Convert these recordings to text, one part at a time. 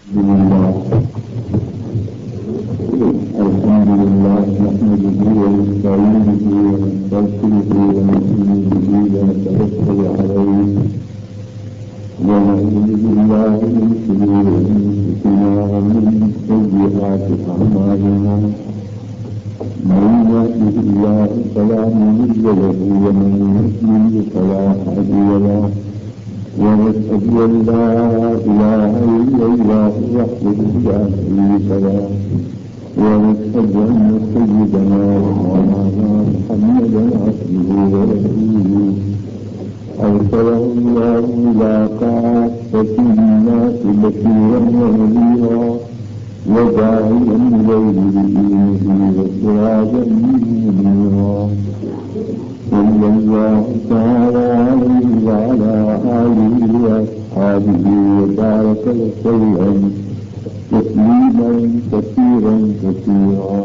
الحمد لله نحمده ونستعينه ونستغفره ونؤمن به ونتوكل عليه ونعوذ بالله من شرور انفسنا ومن سيئات اعمالنا من يهده الله فلا مضل له ومن يضلل فلا هادي له ونشهد أن لا إله إلا الله وحده لا شريك له ونشهد أن سيدنا ومولانا محمدا عبده ورسوله أرسله الله إلى كافة الناس بشيرا ونذيرا وداعيا إليه بإذنه وسراجا منيرا صلى الله تعالى عليه وعلى آله وأصحابه وبارك وسلم تسليما كثيرا كثيرا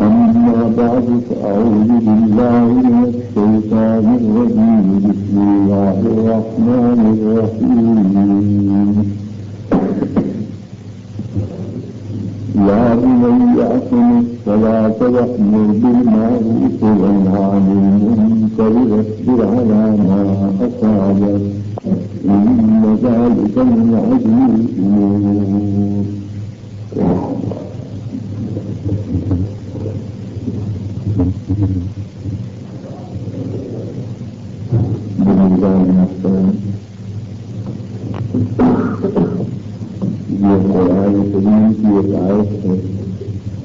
أما بعد فأعوذ بالله من الشيطان الرجيم بسم الله الرحمن الرحيم يا بني أقم الصلاة وأمر بالمعروف وانه عن المنكر واصبر على ما أصابك إن ذلك من عزم الأمور. یہ قرآن کریم کی ایک آیت ہے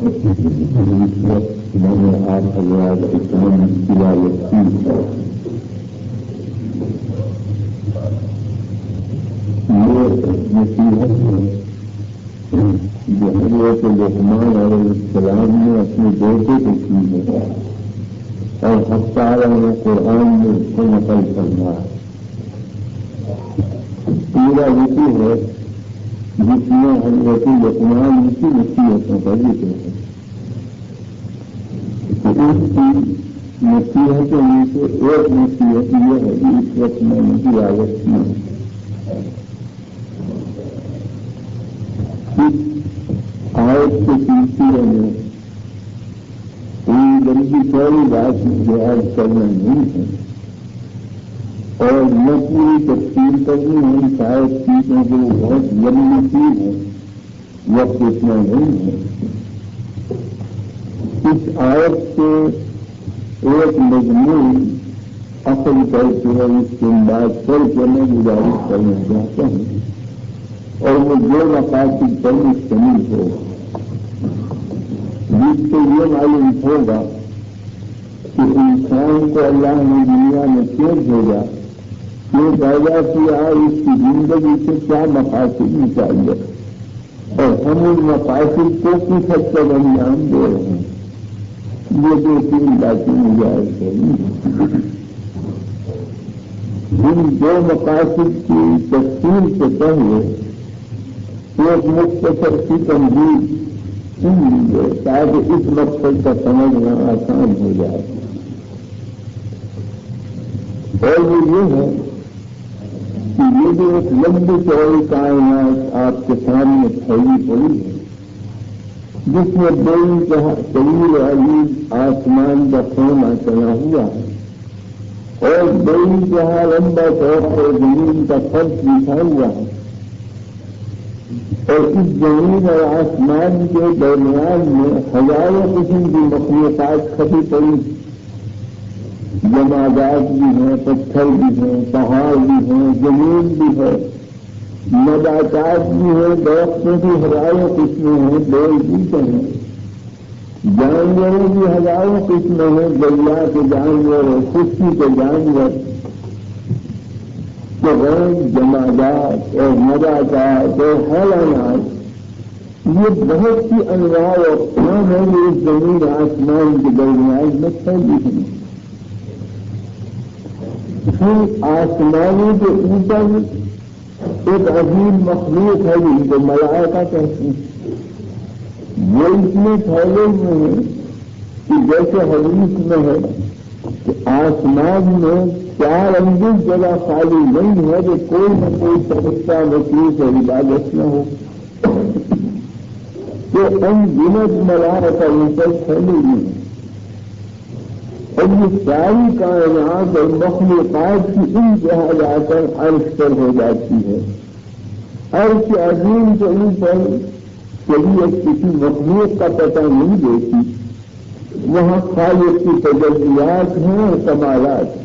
جس وقت میں نے آپ حضرات اسلام تلاوت کی یہ نصیحت ہے جو حضرت لقمان علیہ السلام نے اپنے بیٹے کو کی ہے اور حق تعالیٰ نے قرآن میں اس کو نقل کرنا ہے. پورا وصی ہے جس میں حضرت لقمان کی نصیحتوں کا ذکر ہے. اس کی نصیحتوں میں سے ایک نصیحت یہ ہے کہ اس وقت میں نے تلاوت کی ہے. اس آیت کے سلسلے میں کوئی لمبی چوڑی بات بیان کرنا نہیں ہے اور نہ پوری تفصیل کرنی ہے. شاید چیزوں کو بہت لمبی چیز ہے, وقت اتنا نہیں ہے. اس آیت سے ایک مضمون اصل کر کے استعمال کر کے میں گزارش کرنا چاہتا ہوں اور وہ جو مقاصد پر مشتمل ہو جس سے یہ معلوم ہوگا کہ انسان کو اللہ نے دنیا میں کیوں بھیجا, کیوں پیدا کیا, اس کی زندگی سے کیا مقاصد نکالیے اور ہم ان مقاصد کو کس حد تک انجام دے رہے ہیں. یہ دو تین باتیں گزارش کریں. ان دو مقاصد کی تفصیل سے پہلے ایک مختصر سی تنظیم سن لیجیے تاکہ اس مقصد کا سمجھنا آسان ہو جائے. اور یہ ہے کہ یہ بھی ایک لمبی چوڑی کائنات آپ کے سامنے پھیلی پڑی ہے جس میں بے انتہا طویل عریض آسمان کا خیمہ چلا ہوا ہے اور بے انتہا لمبا طور پر زمین کا فرش بچھا ہوا ہے اور اس زمین اور آسمان کے درمیان میں ہزاروں قسم کی مخلوقات کھٹی پڑی, جمادات بھی ہیں, پتھر بھی ہیں, پہاڑ بھی ہیں, زمین بھی ہے, نباتات بھی ہیں, درختوں کی ہزاروں قسمیں ہیں, بیل بھی ہیں, جانوروں کی ہزاروں قسمیں ہیں, دریا کے جانور اور خشکی کے جانور, غیر جمادات اور نباتات اور حیوانات. یہ بہت سی انواع اور اقسام ہیں جو اس زمین آسمان کے درمیان میں پھیلی ہیں. پھر آسمانوں کے اوپر ایک عظیم مخلوق ہے جن کو ملائکہ کہتے ہیں. وہ اس میں پھیلے ہوئے ہیں کہ جیسے حدیث میں ہے کہ آسمان میں 4 انگل جگہ خالی نہیں ہے کہ کوئی نہ کوئی فرشتہ مخلوق اور عبادت نہ ہو، تو ان گنت ملائکہ اوپر پھیلی ہوئی ہیں، اور یہ ساری کائنات اور مخلوقات کی انتہا جا کر عرش پر ہو جاتی ہے۔ عرش عظیم کے اوپر شریعت کسی مخلوق کا پتہ نہیں دیتی، وہاں خالق کی تجلیات ہیں اور کمالات،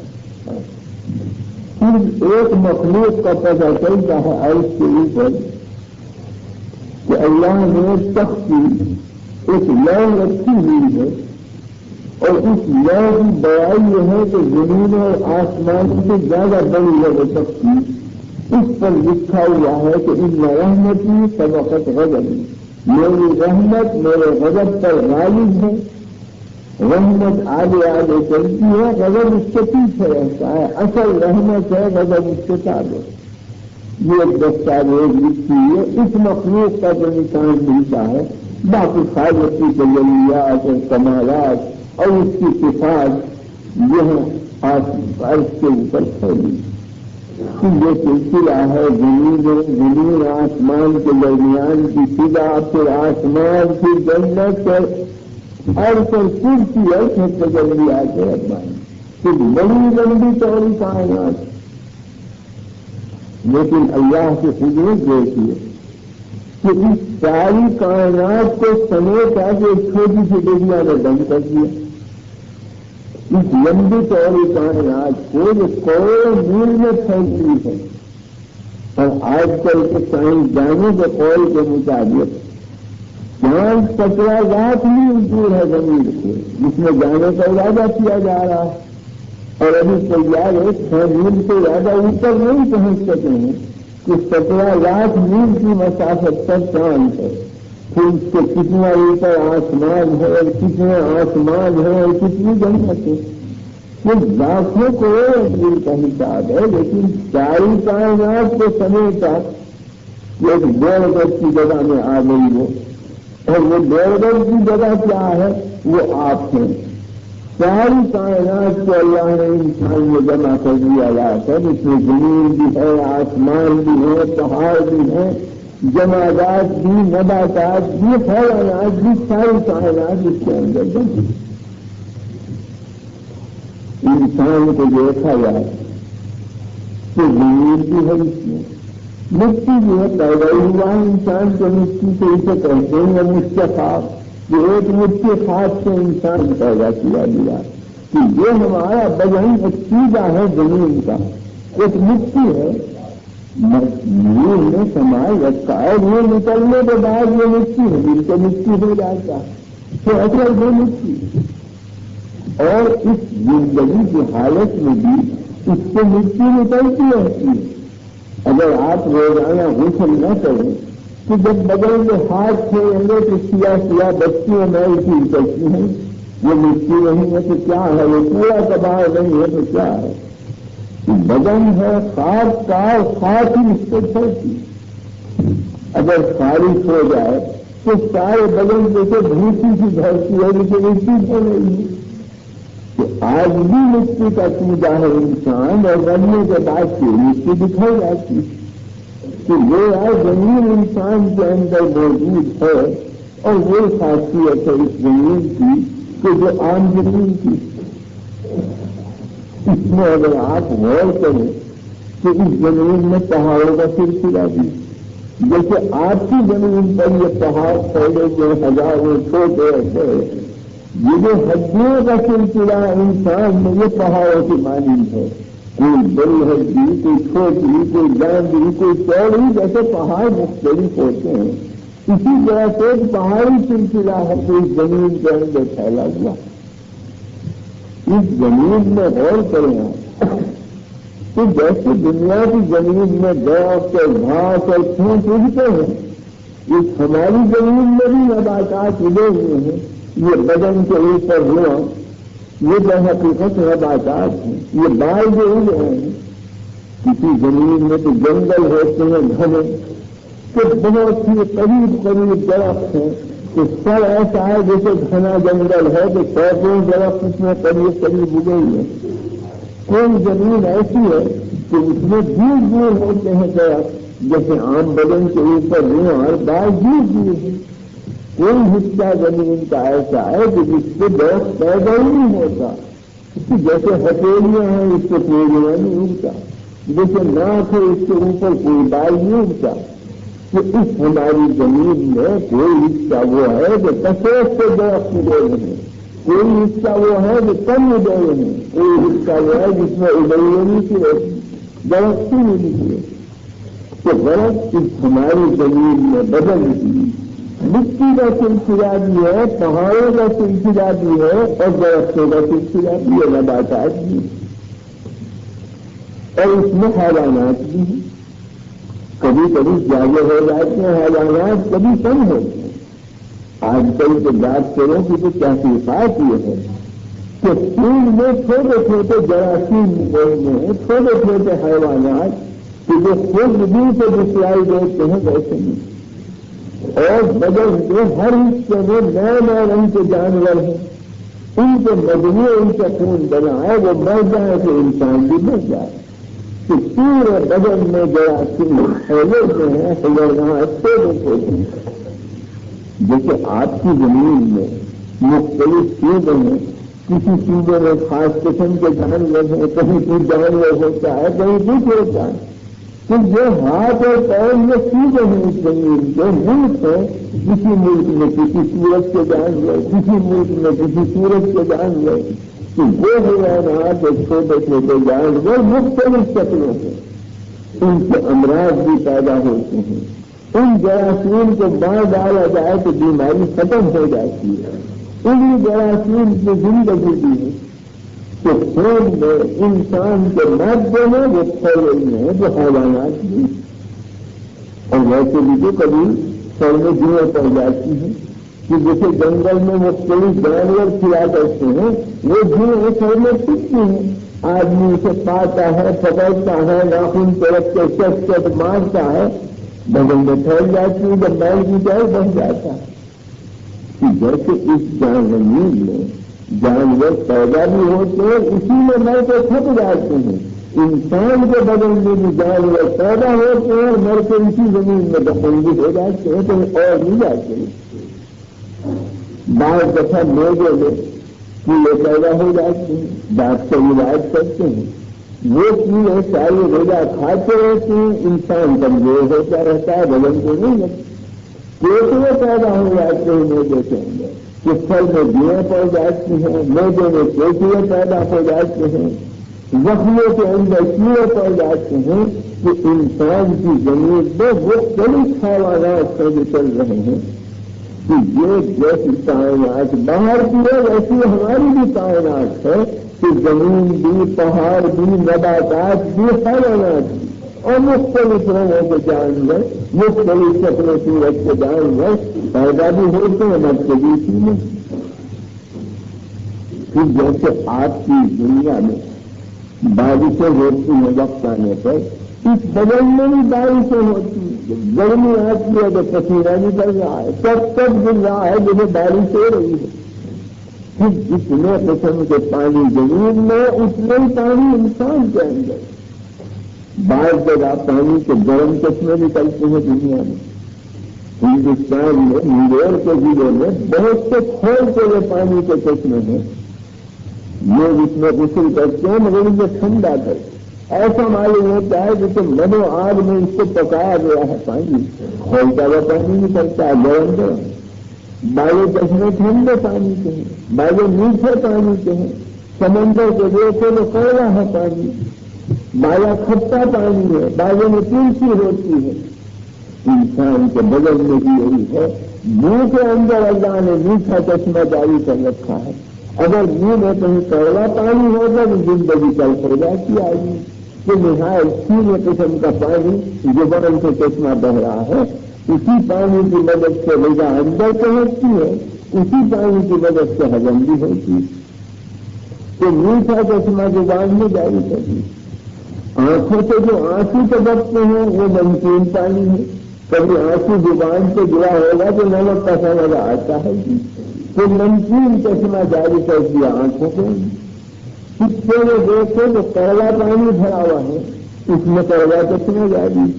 صرف ایک مخلوق کا پتہ چلتا ہے عرش کے اوپر کہ اللہ نے تخت کی ایک لو رکھی ہوئی ہے، اور اس لو کی بیائی یہ ہے کہ زمین اور آسمان سے زیادہ بڑی ہے وہ تخت کی، اس پر لکھا ہوا ہے کہ ان رحمتی سبقت غضبی، میری رحمت میرے غضب پر غالب ہے، رحمت آگے آگے چلتی ہے، غضب اس کے پیچھے رہتا ہے، اصل رحمت ہے، غضب اس کے آگے۔ یہ ایک دستاویز لکھی ہے، اس مخلوق کا جو نشان ملتا ہے، باقی خالق کی تجلیات اور کمالات اور اس کی صفات یہ عرش کے اوپر پھیلی۔ یہ سلسلہ ہے زمین آسمان کے درمیان کی فضا، پھر آسمان کی جنت عرش اور کرسی عرش ہے تجلیات ربانی، پھر بڑی لمبی چوڑی کائنات۔ لیکن اللہ کی قدرت دیکھیے کہ اس ساری کائنات کو سمیٹ آ کے ایک چھوٹی سی ڈبیا نے بند کر دیا۔ اس لمبی چوڑی کائنات کو جو کروڑوں میل میں پھیلتی ہے، اور آج کل کے سائنسدانوں کے قول کے مطابق چاند 17,00,000 میل دور ہے زمین سے، جس میں جانے کا ارادہ کیا جا رہا ہے، اور ابھی تیار ہے 6 میل سے زیادہ اوپر نہیں پہنچ سکے ہیں کہ 17,00,000 میل کی مسافت پر چاند ہے، پھر اس سے کتنا اوپر آسمان ہے اور کتنے آسمان ہے اور کتنی جنت ہے، یہ لاکھوں کروڑوں میل کا حساب ہے۔ لیکن ساری کائنات کو سمیٹا ایک 1.5 گز کی جگہ میں آ گئی ہے، اور وہ 1.5 گز کی جگہ کیا ہے؟ وہ آپ ہیں۔ ساری کائنات کو اللہ نے انسان میں جمع کر دیا لا کر، اس میں زمین بھی ہے، آسمان بھی ہے، پہاڑ بھی ہے، جمادات بھی، نباتات بھی، حیوانات بھی، ساری کائنات اس کے اندر جمع۔ انسان کو دیکھا جائے تو زمین بھی ہے، اس میں مٹی بھی ہے، پیدا ہوا انسان کو مٹی سے، اسے کہتے ہیں مستخاب، کہ ایک مٹی خاص سے انسان پیدا کیا گیا، کہ یہ ہمارا بدن ایک چیزہ ہے زمین کا، ایک مٹی ہے، نیل میں سماج رکھا ہے، یہ نکلنے کے بعد یہ مٹی ہے، جن کو مٹی ہو جاتا ہے، تو اصل وہ مٹی، اور اس زندگی کی حالت میں بھی اس سے مٹی نکلتی رہتی ہے۔ اگر آپ روزانہ غسل نہ کریں تو جب بدن میں ہاتھ پھیریں گے تو سیاہ سیاہ بستیاں میں کی نکلتی ہیں، وہ مٹی نہیں ہے تو کیا ہے، وہ پورا تباہ نہیں ہے تو کیا ہے، بدن ہے خاک کا، خاک ہی اس کو پھیلتی، اگر خارش ہو جائے تو سارے بدن جیسے بھوسی سی دھرتی ہے، جسے مٹی ہو رہی ہے، تو آج بھی مٹی کا چیزا ہے انسان، اور مرنے کے بعد پھر مٹی دکھائی جاتی ہے، کہ یہ زمین انسان کے اندر موجود ہے، اور وہ خاصیت ہے اس زمین کی کہ جو عام زمین کی، اس میں اگر آپ غور کریں کہ اس زمین میں پہاڑوں کا سلسلہ بھی، جیسے آپ کی زمین پر یہ پہاڑ پھیلے جو ہزاروں چھوٹے تھے، یہ جو ہڈیوں کا سلسلہ انسان میں یہ پہاڑوں کی مانند ہے، کوئی بڑی ہڈی، کوئی چھوٹی، کوئی لمبی، کوئی چوڑی، جیسے پہاڑ مختلف ہوتے ہیں، اسی طرح سے ایک پہاڑی سلسلہ ہے جو اس زمین کے اندر پھیلا ہوا۔ اس زمین میں غور کریں کہ جیسے دنیا کی زمین میں درخت اور گھاس اور پھول اگتے ہیں، اس ہماری زمین میں بھی نباتات اگے ہوئے ہیں، یہ بدن کے اوپر ہوا، یہ جو حقیقت نباتات ہیں، یہ بال جو اگ رہے ہیں، کسی زمین میں تو جنگل ہوتے ہیں گھنے، کہ بہت ہی قریب قریب درخت ہیں، تو سر ایسا ہے جیسے گھنا جنگل ہے، کہ سینکڑوں درخت اس میں قریب قریب اگے ہوئے، کوئی زمین ایسی ہے کہ اس میں دور دور ہوتے ہیں درخت، جیسے عام بدن کے اوپر نہیں اور بال دور دور ہیں. کوئی حصہ زمین کا ایسا ہے کہ جس سے درخت پیدا ہی نہیں ہوتا. جیسے ہتھیلیاں ہیں اس سے کوئی جگہ نہیں اگتا، جیسے ناک ہے اس کے اوپر کوئی بال نہیں اگتا. تو اس ہماری زمین میں کوئی حصہ وہ ہے جو کثرت سے درخت اگے ہیں، کوئی حصہ وہ ہے جو کم اگے ہیں، کوئی حصہ وہ ہے جس میں ادھر کی درخت ہی نہیں نکلے. تو درخت اس ہماری زمین میں بدل دی. مٹی کا سلسلہ بھی ہے، پہاڑوں کا سلسلہ بھی ہے، اور درختوں کا سلسلہ بھی ہے، نباتات بھی، اور اس میں حیوانات بھی ہیں. کبھی کبھی زیادہ ہو جاتے ہیں حیوانات، کبھی کم ہوتے ہیں. آج کل تو بات کرو کہ تو تحقیقات یہ ہے کہ پھول میں چھوٹے چھوٹے جراثیم بولنے ہیں، چھوٹے چھوٹے حیوانات کہ جو خود بھی سے دکھلائی دیتے ہیں ویسے نہیں. اور بدن کے ہر حصے میں نئے نئے رنگ کے جانور ہیں. ان کے مجموعے ان کا خون بنا ہے، وہ مر جائے تو انسان بھی مر جائے. کہ پورے بدن میں جراثیم پھیلے ہوئے ہیں، حیوانات چھوٹے چھوٹے ہیں. جیسے آپ کی زمین میں مختلف چیزیں ہیں، کسی چیزوں میں خاص قسم کے جانور ہیں، کہیں کچھ جانور ہوتا ہے، کہیں کچھ ہوتا ہے. تو جو ہاتھ اور پیر میں چیزیں ہیں اس زمین کے ملک ہے، کسی ملک میں کسی سورج کے جانور، کسی ملک میں کسی سورج کے جانور. تو وہ حیوانات اور چھوٹے چھوٹے جانور مختلف شکلوں کے، ان سے امراض بھی پیدا ہوتے ہیں. ان جراثیم کو مار ڈالا جائے تو بیماری ختم ہو جاتی ہے. انہیں جراثیم کی زندگی بھی ہے. تو خون میں انسان کے مادے میں وہ پھیل رہی ہیں جو حیوانات بھی، اور ویسے بھی تو کبھی سر میں جوئیں پڑ جاتی ہیں کہ جیسے جنگل میں مختلف جانور کھلا کرتے ہیں، وہ جوئیں سر میں ٹکتی ہیں. آدمی اسے پاتا ہے، پکڑتا ہے، ناخن پہ رکھ کے چٹ چٹ مارتا ہے، بدن میں پھیل جاتی ہے، جب بیل کی جائے بن جاتا ہے. جیسے اس زمین میں جانور پیدا بھی ہوتے ہیں، اسی میں مر کے تھک جاتے ہیں. انسان کے بدن میں بھی جانور پیدا ہوتے ہیں اور مر کے اسی زمین میں دفن بھی ہو جاتے ہیں، تو اور نہیں جاتے ہیں. بعض دفعہ میدے میں کیڑے پیدا ہو جاتے ہیں، دانت کا علاج کرتے ہیں. وہ کیڑے ساری روزہ کھاتے رہتے ہیں، انسان کمزور ہوتا رہتا ہے، بدن کو نہیں لگتا. کیسے پیدا ہو جاتے ہیں میدے کے اندر، کہ پھل میں جوئیں پڑ جاتی ہیں، میدے میں کیچڑے پیدا ہو جاتے ہیں، زخموں کے اندر کیڑے پڑ جاتے ہیں. کہ انسان کی زمین میں مختلف حیوانات جو چل رہے ہیں کہ یہ جیسی کائنات باہر کی ہے ویسی ہماری بھی کائنات ہے کہ زمین بھی، پہاڑ بھی، نباتات بھی، حیوانات بھی، اور مختلف رنگوں کے جانور، مختلف شکلوں صورت کے جانور پیدا بھی ہوتے ہیں، مرتے بھی اسی میں. پھر جیسے آپ کی دنیا میں بارشیں ہوتی ہیں وقت آنے پر، اس بدل میں بھی بارشیں ہوتی ہیں. گرمی آتی ہے تو پسینہ نکل رہا ہے، تب گر رہا ہے جیسے بارش ہو رہی ہے. پھر جتنے قسم کے پانی زمین میں، اتنے ہی پانی انسان کے اندر. بعض جگہ پانی کے گرم چشمے نکلتے ہیں دنیا میں. ہندوستان میں منگور کے ضلع میں بہت سے کھولتے ہوئے پانی کے چشمے ہیں. لوگ اس میں غسل کرتے ہیں مگر یہ ٹھنڈا کرتے. ایسا معلوم ہوتا ہے جیسے منو آگ میں اس کو پکایا گیا ہے پانی، کھولتا ہوا پانی نکلتا ہے گرم گرم. بائیں چشمے ٹھنڈے پانی کے ہیں، بائیں میٹھے پانی کے ہیں. سمندر کے دیکھو تو کڑوا ہے پانی، بایا کھٹا پانی ہے، بائیں میں تلسی ہوتی ہے. انسان کے بدن میں بھی یہی ہے. منہ کے اندر اللہ نے میٹھا چشمہ جاری کر رکھا ہے. اگر منہ میں کہیں کڑوا پانی ہوگا تو زندگی کل ہو جاتی آدمی کہ نہایت سینے قسم کا پانی جو بدن سے چشمہ بہ رہا ہے، اسی پانی کی مدد سے غذا اندر پہنچتی ہے، اسی پانی کی مدد سے ہضم بھی ہوتی ہے. تو میٹھا چشمہ زبان میں جاری کرتی. آنکھوں سے جو آنسو ٹپکتے ہیں وہ نمکین پانی ہے. کبھی آنسو زبان سے گرا ہوگا تو نمک کا سمجھ آتا ہے. تو نمکین چشمہ جاری کر دیا آنکھوں کو. کتے میں دیکھو تو کڑوا پانی بھرا ہوا ہے، اس میں کڑوا کتنا جائے گی.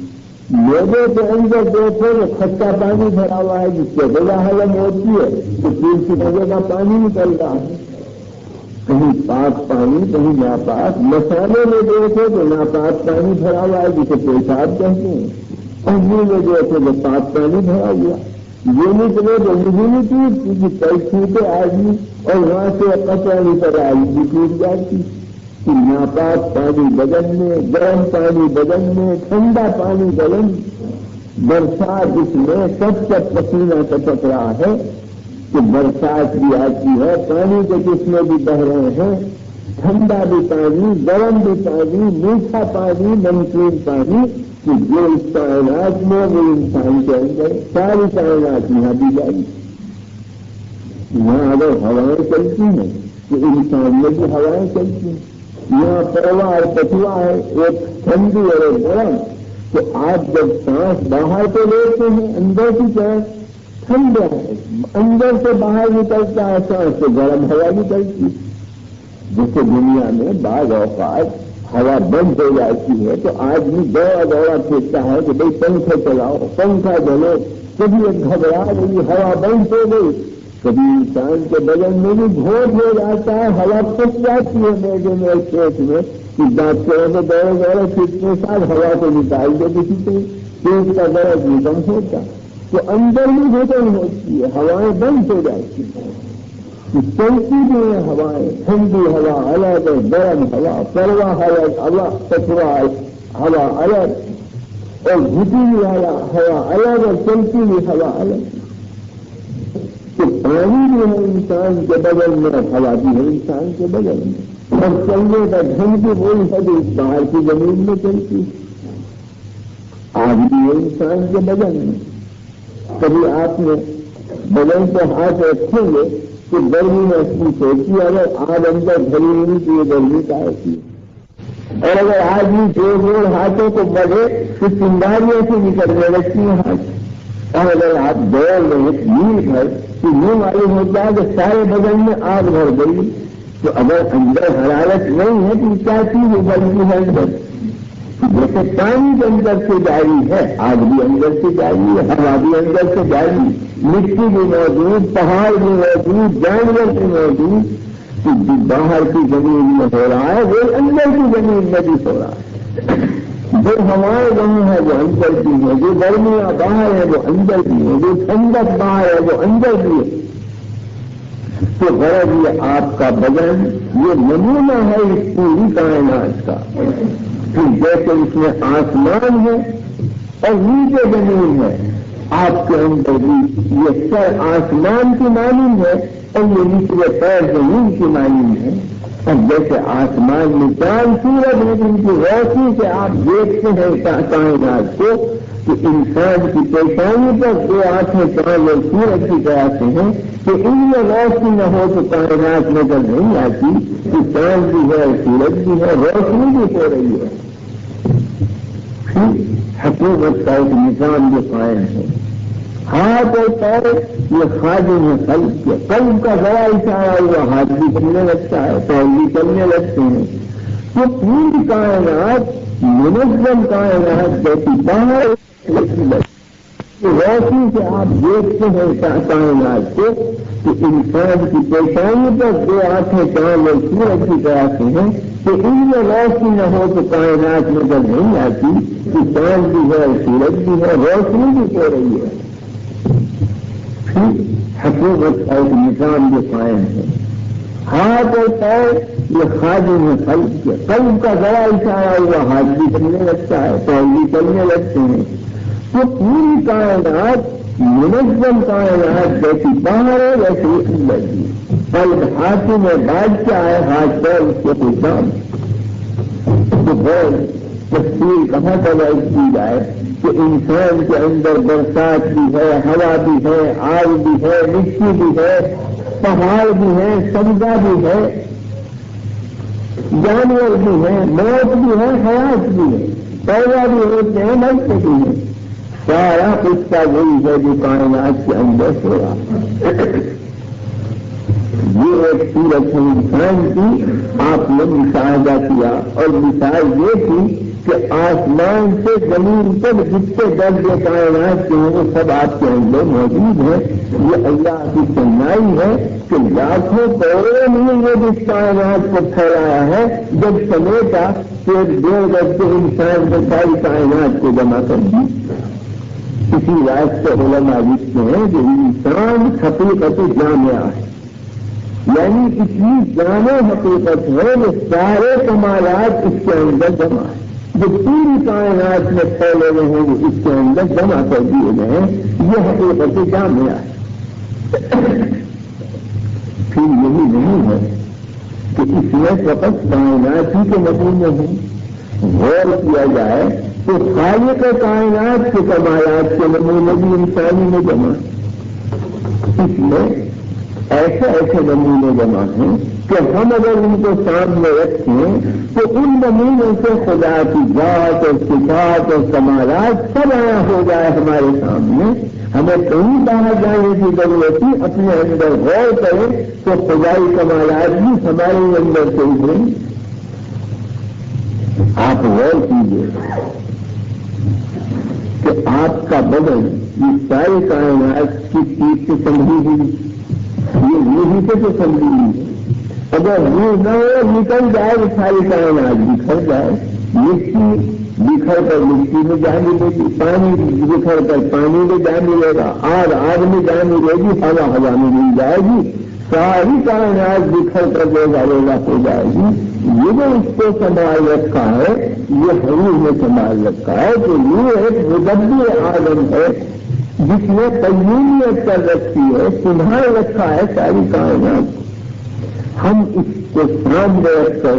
لوگوں کے اندر دیکھو تو کھٹا پانی بھرا ہوا ہے، جس سے بڑا حلم ہوتی ہے تو پھر کی وجہ کا پانی نکل رہا ہے. کہیں پاک پانی کہیں ناپاک. مسالے میں دیکھو تو ناپاک پانی بھرا ہوا ہے جسے پیشاب کہتے ہیں. پنجی میں دیکھو تو پاک پانی بھرا ہوا. یہ نکلے تو نہیں ٹوٹ کیونکہ کئی چھوٹے آدمی اور وہاں سے کچرانی پر آئی بھی ٹوٹ جاتی. ناپاک پانی بدن میں، گرم پانی بدن میں، ٹھنڈا پانی بدن. برسات جس میں سب پسینہ ٹپک رہا ہے کہ برسات بھی آتی ہے، پانی کے قسمیں بھی بہ رہے ہیں، ٹھنڈا بھی پانی، گرم بھی پانی، میٹھا پانی، نمکین پانی. کہ جو اس کائنات میں وہ انسان کے اندر ساری کائنات یہاں بھی جاری. یہاں اگر ہوائیں چلتی ہیں تو انسان میں بھی ہوائیں چلتی ہیں. یہاں پروا اور پٹوا ہے، ایک ٹھنڈی اور ایک گرم. تو آپ جب سانس باہر کو لیتے ہیں اندر کی طرف ٹھنڈا ہے، اندر سے باہر نکلتا ہے سانس تو گرم ہوا نکلتی. جیسے دنیا میں بعض اوقات ہوا بند ہو جاتی ہے تو آدمی دوڑا پھرتا ہے کہ بھائی پنکھا چلاؤ، پنکھا جلو. کبھی ایک گھبرا گئی، ہوا بند ہو گئی. کبھی انسان کے بدن میں بھی گھوٹ ہو جاتا ہے، ہوا پھنس جاتی ہے میدے میں، پیٹ میں. کہ ڈاکٹروں کو دوڑے پھرنے ساتھ ہوا کو نکال دے کسی کو پیٹ کا درد نکم ہوتا تو اندر بھی گھٹن ہوتی ہے، ہوائیں بند ہو جاتی ہیں. چلتی بھی ہیں ہوائیں، ٹھنڈی ہوا الگ، گرم ہوا، پروا الگ، ہوا پٹوا ہوا الگ، اور گھٹی ہوئی ہوا الگ، اور چلتی ہوئی ہوا الگ. تو پانی بھی ہے انسان کے بدن میں، ہوا بھی ہے انسان کے بدن میں. اور چلنے کا ڈھنگ بھی وہی ہے جو باہر کی زمین میں چلتی. آگ بھی ہے انسان کے بدن میں. کبھی آپ نے بدن پہ ہاتھ رکھیں گے تو گرمی محسوس ہوتی ہے. اگر آگ اندر بھری ہوئی تو یہ گرمی کا ہوتی ہے. اور اگر آدمی جوڑ ہاتھوں کو بڑھے تو چنگاریوں سے نکلنے لگتی ہیں ہاتھ. اور اگر آپ دوڑ رہے نیل بھر تو یہ معلوم ہوتا ہے کہ سارے بدن میں آگ بھر گئی. تو اگر اندر حرارت نہیں ہے تو کیا چیز ابلتی ہے اندر؟ جیسے پانی کے اندر سے جاری ہے، آگ بھی اندر سے جاری ہے، ہوا بھی اندر سے جاری، مٹی بھی موجود، پہاڑ بھی موجود، جانور بھی موجود. تو جو باہر کی زمین میں ہو رہا ہے وہ اندر کی زمین میں بھی ہو رہا ہے. جو ہوائیں وہاں ہے وہ اندر کی ہے، جو گرمیاں باہر ہے وہ اندر کی ہے، جو ٹھنڈک باہر ہے وہ اندر کی ہے. تو غرض یہ آپ کا بدن یہ نمونہ ہے اس پوری کائنات کا. پھر جیسے اس میں آسمان ہے اور نیچے زمین ہے، آپ کے اندر بھی یہ سر آسمان کی مانند ہے اور یہ نچلے پیر زمین کی مانند ہے. اور جیسے آسمان میں چاند سورج ہے جن کی روشنی سے آپ دیکھتے ہیں کائنات کو، کہ انسان کی پیشانی پر دو آنکھیں چاند اور سورج کی طرح سے ہیں کہ ان میں روشنی نہ ہو تو کائنات نظر نہیں آتی. کہ چاند بھی ہے، سورج بھی ہے، روشنی بھی ہو رہی ہے. حکومت کا ایک نظام جو قائم ہے. ہاتھ اور پیر یہ خادم ہے قلب کے. قلب کا ذرا اشارہ ہوا ہاتھ بھی چلنے لگتا ہے، پیر بھی چلنے لگتے ہیں. تو پوری کائنات منظم کائنات جیسی باہر روشنی سے آپ دیکھتے ہیں کائنات کو کہ انسان کی پیشانی پر دو آنکھیں چاند اور سورج کی طرح سے ہیں کہ ان میں روشنی نہ ہو تو کائنات نظر نہیں آتی. کہ چاند بھی ہے، سورج بھی ہے، روشنی بھی ہو رہی ہے. حکومت کا ایک نظام جو قائم ہے. ہاتھ اور پیر یہ خادم ہے قلب کے. قلب کا ذرا اشارہ ہوا ہاتھ بھی چلنے لگتا ہے، پیر بھی چلنے لگتے ہیں. تو پوری کائنات منظم کائنات جیسی باہر ہے ویسی اندر کی. قلب ہاتھوں میں بادشاہ ہے، ہاتھ پیر اس کے حکام. تو بہت تفصیل کہاں تک کی جائے کہ انسان کے اندر برسات بھی ہے، ہوا بھی ہے، آگ بھی ہے، مٹی بھی ہے، پہاڑ بھی ہے، سبزہ بھی ہے، جانور بھی ہے، موت بھی ہے، حیات بھی ہے، پیدا بھی ہوتے ہیں، مرتے بھی ہیں. سارا قصہ وہی ہے جو کائنات کے اندر ہو رہا. یہ ایک صورت ہے انسان کی آپ نے مشاہدہ کیا، اور مثال یہ تھی کہ آسمان سے زمین تک جتنے درجے کائنات کے ہیں وہ سب آپ کے اندر موجود ہیں۔ یہ اللہ کی سنائی ہے کہ لاکھوں کروڑوں نے یہ جس کائنات کو پھیلایا ہے، جب سمیٹا کہ 2 گز کے انسان کو ساری کائنات کو جمع کر دی۔ اسی واسطے علماء لکھتے ہیں کہ انسان حقیقت جامعہ ہے، یعنی اتنی جامع حقیقت ہے کہ سارے کمالات اس کے اندر جمع ہیں، جو پوری کائنات میں پھیلے ہوئے ہیں وہ اس کے اندر جمع کر دیے گئے ہیں۔ یہ حقیقت جامعہ ہے۔ پھر یہی نہیں ہے کہ اس میں فقط کائنات ہی کے نمونے ہیں، غور کیا جائے تو خالق کائنات کے کمالات کے نمونے بھی انسانی میں جمع ہیں۔ اس میں ایسے ایسے نمونے جمع ہیں کہ ہم اگر ان کو سامنے رکھیں تو ان نمونوں سے خدا کی ذات اور صفات اور کمالات سب آیا ہو جائے ہمارے سامنے۔ ہمیں کہیں باہر جانے کی ضرورت ہی، اپنے اندر غور کریں تو خدائی کمالات بھی ہمارے اندر سے ابھریں۔ آپ غور کیجیے کہ آپ کا بدن یہ ساری کائنات کی چیز سے سمجھی ہوئی، یہی سے تو سمجھی ہوئی ہے۔ اگر وہ نہ ہو نکل جائے تو ساری کائنات بکھر جائے۔ مٹی بکھر کر مٹی میں جا ملے گی، پانی بکھر کر پانی میں جا ملے گا، آگ میں جا ملے گی، ہوا میں مل جائے گی، ساری کائنات بکھر کر روزہ ہو جائے گی۔ یہ جو اس کو سنبھال رکھا ہے یہ حضور نے سنبھال رکھا ہے کہ یہ ایک مدبر عالم ہے جس نے قیومیت کر رکھی ہے، سنبھال رکھا ہے ساری کائنات۔ ہم اس کو سامنے رکھ کر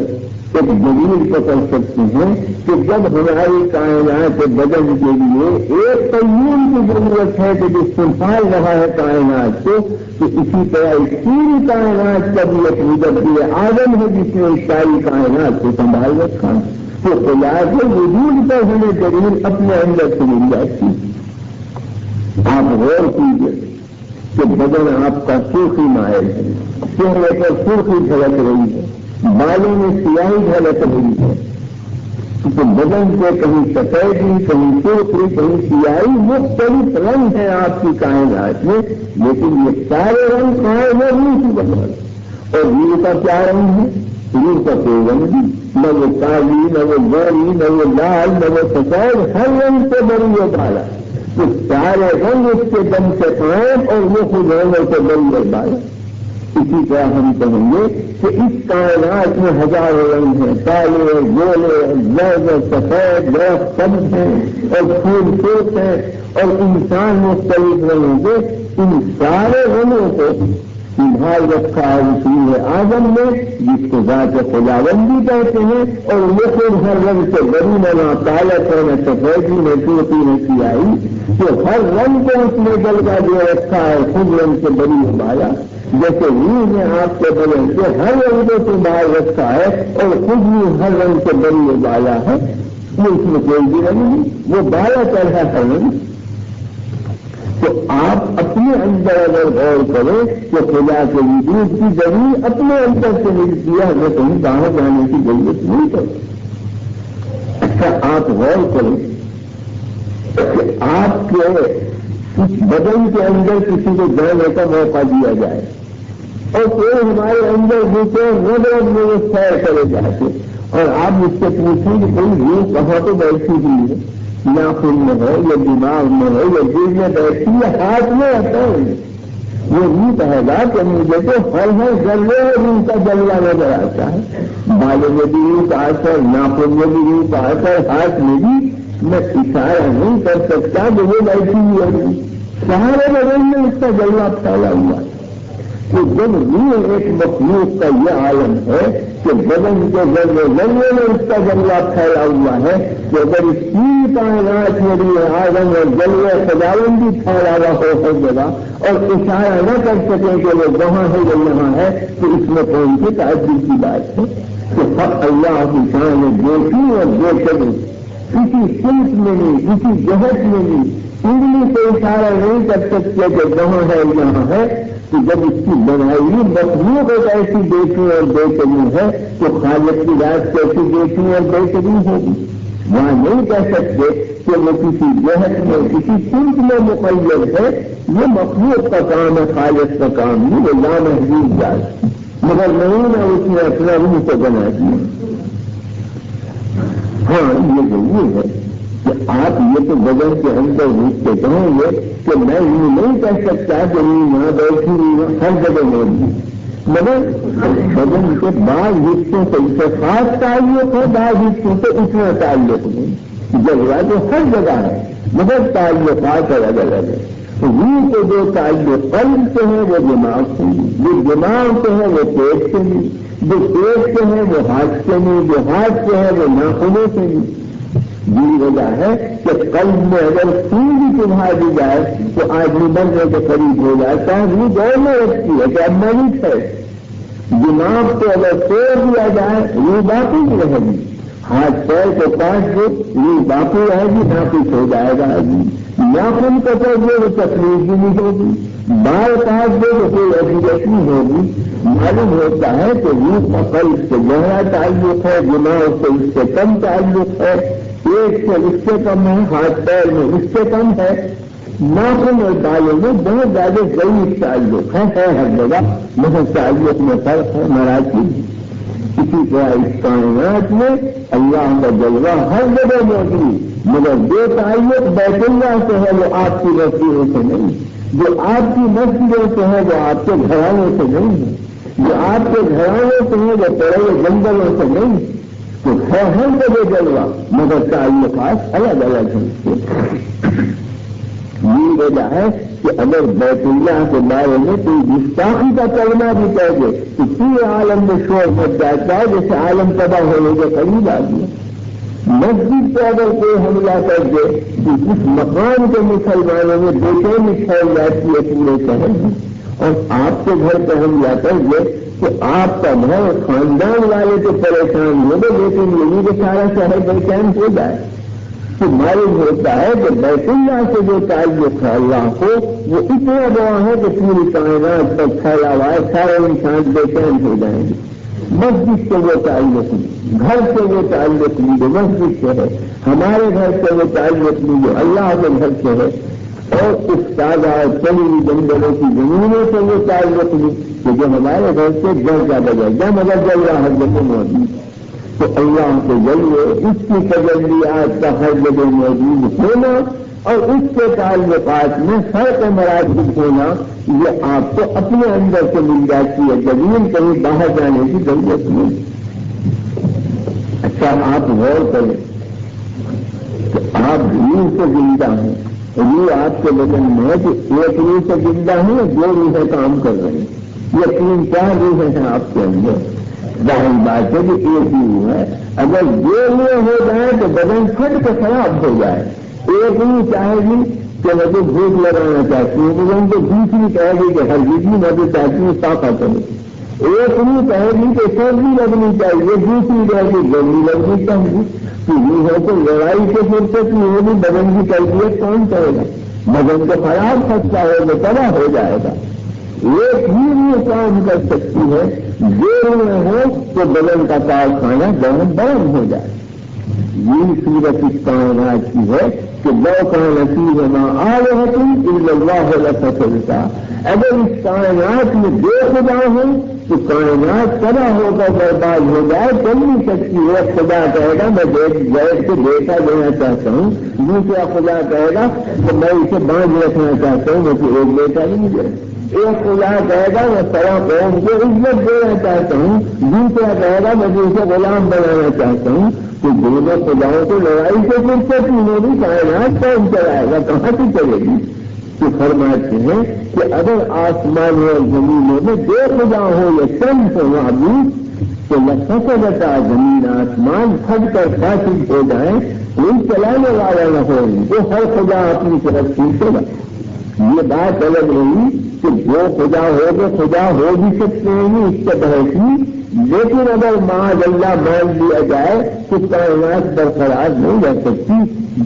ایک دلیل پکڑ سکتے ہیں کہ جب ہماری کائنات بدن کے لیے ایک قیوم کی ضرورت ہے کہ جو سنبھال رہا ہے کائنات کو، تو اسی طرح اس پوری کائنات کا بھی ایک مدبر عالم ہے جس نے ساری کائنات کو سنبھال رکھا۔ تو خدا کے وجود پر ہمیں دلیل اپنے اندر سے مل جاتی۔ آپ غور کیجیے کہ بدن آپ کا سرخی مائل ہے، چہرے پر سرخی جھلک رہی ہے، بالوں میں سیاہی جھلک رہی ہے، تو بدن سے کہیں سفیدی، کہیں سرخی، کہیں سیاہی، مختلف رنگ ہیں آپ کی کائنات میں، لیکن یہ سارے رنگ قائم ہے روح کی بدولت۔ اور روح کا کیا رنگ ہے؟ روح کا کوئی رنگ نہیں، نہ وہ کالی، نہ وہ گوری، نہ وہ لال، نہ وہ سفید، ہر رنگ سے بری ہو پالا، تو سارے رنگ اس کے دم سے قائم اور وہ خود رنگوں سے بری ہو پالا۔ اسی طرح ہم کہیں گے کہ اس کائنات میں ہزاروں رنگ ہیں، کالے، گولے، زرد، سفید، درخت سبز ہیں اور پھول سرخ ہیں اور انسان مختلف رنگوں کے، ان سارے رنگوں کو سنبھال رکھا ہے رسول اعظم نے، جس کو ذات خداوندی کہتے ہیں، اور وہ خود ہر رنگ سے بری نہ کالت ہے، نہ سفیدی، نہ سرخی، نہ سیاہی، کہ ہر رنگ کو اس نے جلوہ دے رکھا ہے، خود رنگ سے بری ہمارا، جیسے روح نے آپ کے بدن سے ہر رنگ کو سنبھال رکھا ہے اور خود بھی ہر رنگ سے بری بالا ہے، وہ اس میں کوئی بھی رنگ نہیں، وہ بالا چڑھا ہے رنگ۔ تو آپ اپنے اندر اگر غور کریں تو خدا کے وجود کی زمین اپنے اندر سے ملتی ہے، ہمیں کہیں باہر جانے کی ضرورت نہیں پڑتی۔ اچھا آپ غور کریں کہ آپ کے کچھ بدن کے اندر کسی کو جانے کا موقع دیا جائے اور کوئی ہمارے اندر دوسرے رگ میں وہ سیر کرے جاتے اور آپ مجھ سے پوچھیں کہ کوئی روح کہاں تو بیٹھی ہوئی ہے، ناخن میں ہے یا دماغ میں ہے یا دل میں بیٹھی یا ہاتھ میں آتا ہے، وہ روح کہے گا کہ مجھے تو ہر ذرے روح کا جلوہ نظر آتا ہے، بالوں میں بھی روح کا اثر، ناخن میں بھی روح کا اثر، ہاتھ میں بھی، میں اشارہ نہیں کر سکتا کہ وہ بیٹھی ہوئی ہے، سارے بدن میں اس کا جلوہ پھیلا ہوا ہے۔ تو جب روح ایک مخلوق کا یہ عالم ہے کہ بدن کے ذرے ذرے میں اس کا جلوہ پھیلا ہوا ہے، کہ اگر اس پوری کائنات میں روح اعظم اور جلوہ خداوندی پھیلا ہوا ہو ہر جگہ اور اشارہ نہ کر سکیں کہ وہ وہاں ہے یا یہاں ہے، تو اس میں کون سی تعجب کی بات ہے کہ حق اللہ کی شان ہے، دیکھی اور دیکھیں، کسی سمت میں نہیں، کسی جہت میں نہیں، انگلی سے اشارہ نہیں کر سکتے کہ وہاں ہے یہاں ہے، کہ جب اس کی بنائی مخلوق ایک ایسی دیکھی اور بے چلی ہے تو خالق کی ذات کیسی دیکھی اور بے چلی ہوگی؟ وہاں نہیں کہہ سکتے کہ وہ کسی جہت میں کسی سمت میں مقید ہے. یہ مخلوق کا کام ہے، خالق کا کام نہیں. وہ لامحدود ذات مگر نہیں نہ اس نے اپنا روح کو بنا دیا. ہاں یہ ضرور ہے کہ آپ یہ تو بدن کے اندر روپ سے کہیں گے کہ میں یہ نہیں کہہ سکتا کہ یہاں بیٹھی ہوئی ہر جگہ موجود، مگر بدن کے بعض حصوں سے اسے خاص تعلق ہے، بعض حصوں سے اتنا تعلق نہیں. جگہ تو ہر جگہ ہے مگر تعلقات الگ الگ ہے. روح کے جو تعلق قلب سے ہیں وہ دماغ سے نہیں، جو دماغ سے ہے وہ پیٹ سے نہیں، جو پیٹ سے ہے وہ ہاتھ سے نہیں، جو ہاتھ سے ہے وہ ناخنوں سے نہیں. یہ وجہ ہے کہ قلب میں اگر خون بھی چڑھا دی جائے تو آدمی مرنے کے قریب ہو جاتا ہے. روح دور میں رکھتی ہے کہ اب ملک ہے. دماغ کو اگر توڑ دیا جائے روح باقی نہیں رہے گی. ہاتھ پیر کو کاٹ دے روح باقی رہے گی، نہ کچھ ہو جائے گا. ناخن کو توڑ دے وہ تکلیف بھی نہیں ہوگی، بال کاٹ دے تو کوئی اذیت نہیں ہوگی. معلوم ہوتا ہے کہ روح کا قلب سے گہرا تعلق ہے، دماغ سے اس سے کم تعلق ہے، پیٹ سے اس سے کم ہے، ہاتھ پیر میں اس سے کم ہے. ناخن اور بالوں میں بہت زیادہ ضعیف تعلق ہے ہر جگہ، مگر تعلق میں فرق ہے، مراکز. اسی طرح اس کائنات میں اللہ کا جلوہ ہر جگہ موجود، مگر جو تعلق بیت اللہ سے ہے وہ آپ کی مسجدوں سے نہیں، جو آپ کی مسجدوں سے ہے وہ آپ کے گھرانوں سے نہیں ہے، جو آپ کے گھرانوں سے ہے وہ پڑے جنگلوں سے نہیں. تو ہے ہر جگہ جلوہ مگر تعلقات الگ الگ ہیں. یہ وجہ ہے کہ اگر بیت اللہ کے بارے میں کوئی گستاخی کا کلمہ بھی کہہ دے تو پورے عالم میں شور مچ جاتا ہے جیسے عالم تباہ ہونے کے قریب آ گیا. مسجد پہ اگر کوئی حملہ کر دے تو اس مقام کے مسلمانوں میں بے چینی پھیل جاتی ہے پورے شہر میں. اور آپ کے گھر پہ حملہ کر دے تو آپ کا گھر خاندان والے تو پریشان ہو گئے لیکن یہی کہ سارا شہر بے چین ہو جائے. تو معلوم ہوتا ہے کہ بیت اللہ سے جو تعلق ہے اللہ کو وہ اتنا بڑا ہے کہ پوری کائنات پر پھیلا ہوا ہے، سارے انسان بے چین ہو جائیں گے. مسجد سے وہ تعلق نہیں، گھر سے وہ تعلق نہیں جو مسجد سے ہے، ہمارے گھر سے وہ تعلق نہیں جو اللہ کے گھر سے ہے، اور اس تازہ چلی ہوئی جنگلوں کی زمینوں سے وہ تعلق نہیں کہ جو ہمارے گھر سے درجہ بدل مگر جل رہا ہر جگہ موجود. تو اللہ کے ذریعے اس کی تجلیات کا ہر جگہ موجود ہونا اور اس کے تعلقات میں فرق مراتب ہونا یہ آپ کو اپنے اندر سے مل جاتی ہے، زمین کہیں باہر جانے کی ضرورت نہیں. اچھا آپ غور کریں کہ آپ روح سے زندہ ہیں، روح آپ کے بدن میں ہے کہ ایک روح سے زندہ ہے، دو روحیں کام کر رہے ہیں، یہ 3-4 روحیں ہیں آپ کے اندر. ظاہر بات ہے کہ ایک ہی روح ہے. اگر دو روح ہو جائے تو بدن پھٹ کے خراب ہو جائے. ایک روح چاہے گی کہ میں تو بھوک لگانا چاہتی ہوں، بدن تو دوسری کہے گی کہ ہر چیز میں تو چاہتی ہوں صافہ کروں. ایک روح کہے گی کہ سردی لگنی چاہیے، دوسری کہے گی گرمی لگنی چاہیے. تو روح ہے تو لڑائی سے فرصت نہیں ہوگی، بدن کی تربیت کون کرے گا؟ بدن تو خراب سکتا ہے، وہ تباہ ہو جائے گا. ایک ہی روح کام کر سکتی ہے، جو روح ہو تو بدن کا کارخانہ گرم ہو جائے. یہ صورت اس کائنات کی ہے کہ لو کان فیہما آلہۃ الا اللہ لفسدتا. اگر اس کائنات میں دو خدا ہوں تو کائنات تباہ ہو کر برباد ہو جائے. چل نہیں سکتی ہے. خدا کہے گا میں بیٹھ کے بیٹا دینا چاہتا ہوں، دوسرا خدا کہے گا کہ میں اسے باندھ رکھنا چاہتا ہوں، مجھے ایک بیٹا نہیں دے. ایک خدا کہے گا میں سوا قوم کو عزت دینا چاہتا ہوں، دوسرا کہے گا میں اسے غلام بنانا چاہتا ہوں. تو دونوں خداؤں کو لڑائی سے فرصت نہیں ہوگی، کائنات کون چلائے گا، کہاں سے چلے گی؟ تو فرماتے ہیں کہ اگر آسمان اور زمینوں میں دو خدا ہو یا چند ہو معبود تو لفسدتا، زمین آسمان پھٹ کر فاسد ہو جائیں، کوئی چلانے والا نہ ہو تو ہر خدا اپنی طرف کھینچے گا. یہ بات الگ رہی کہ جو خدا ہو گئے خدا ہو بھی سکتے ہیں اس سے بحث نہیں، لیکن اگر معاذ اللہ مان لیا جائے تو کائنات برقرار نہیں رہ سکتی.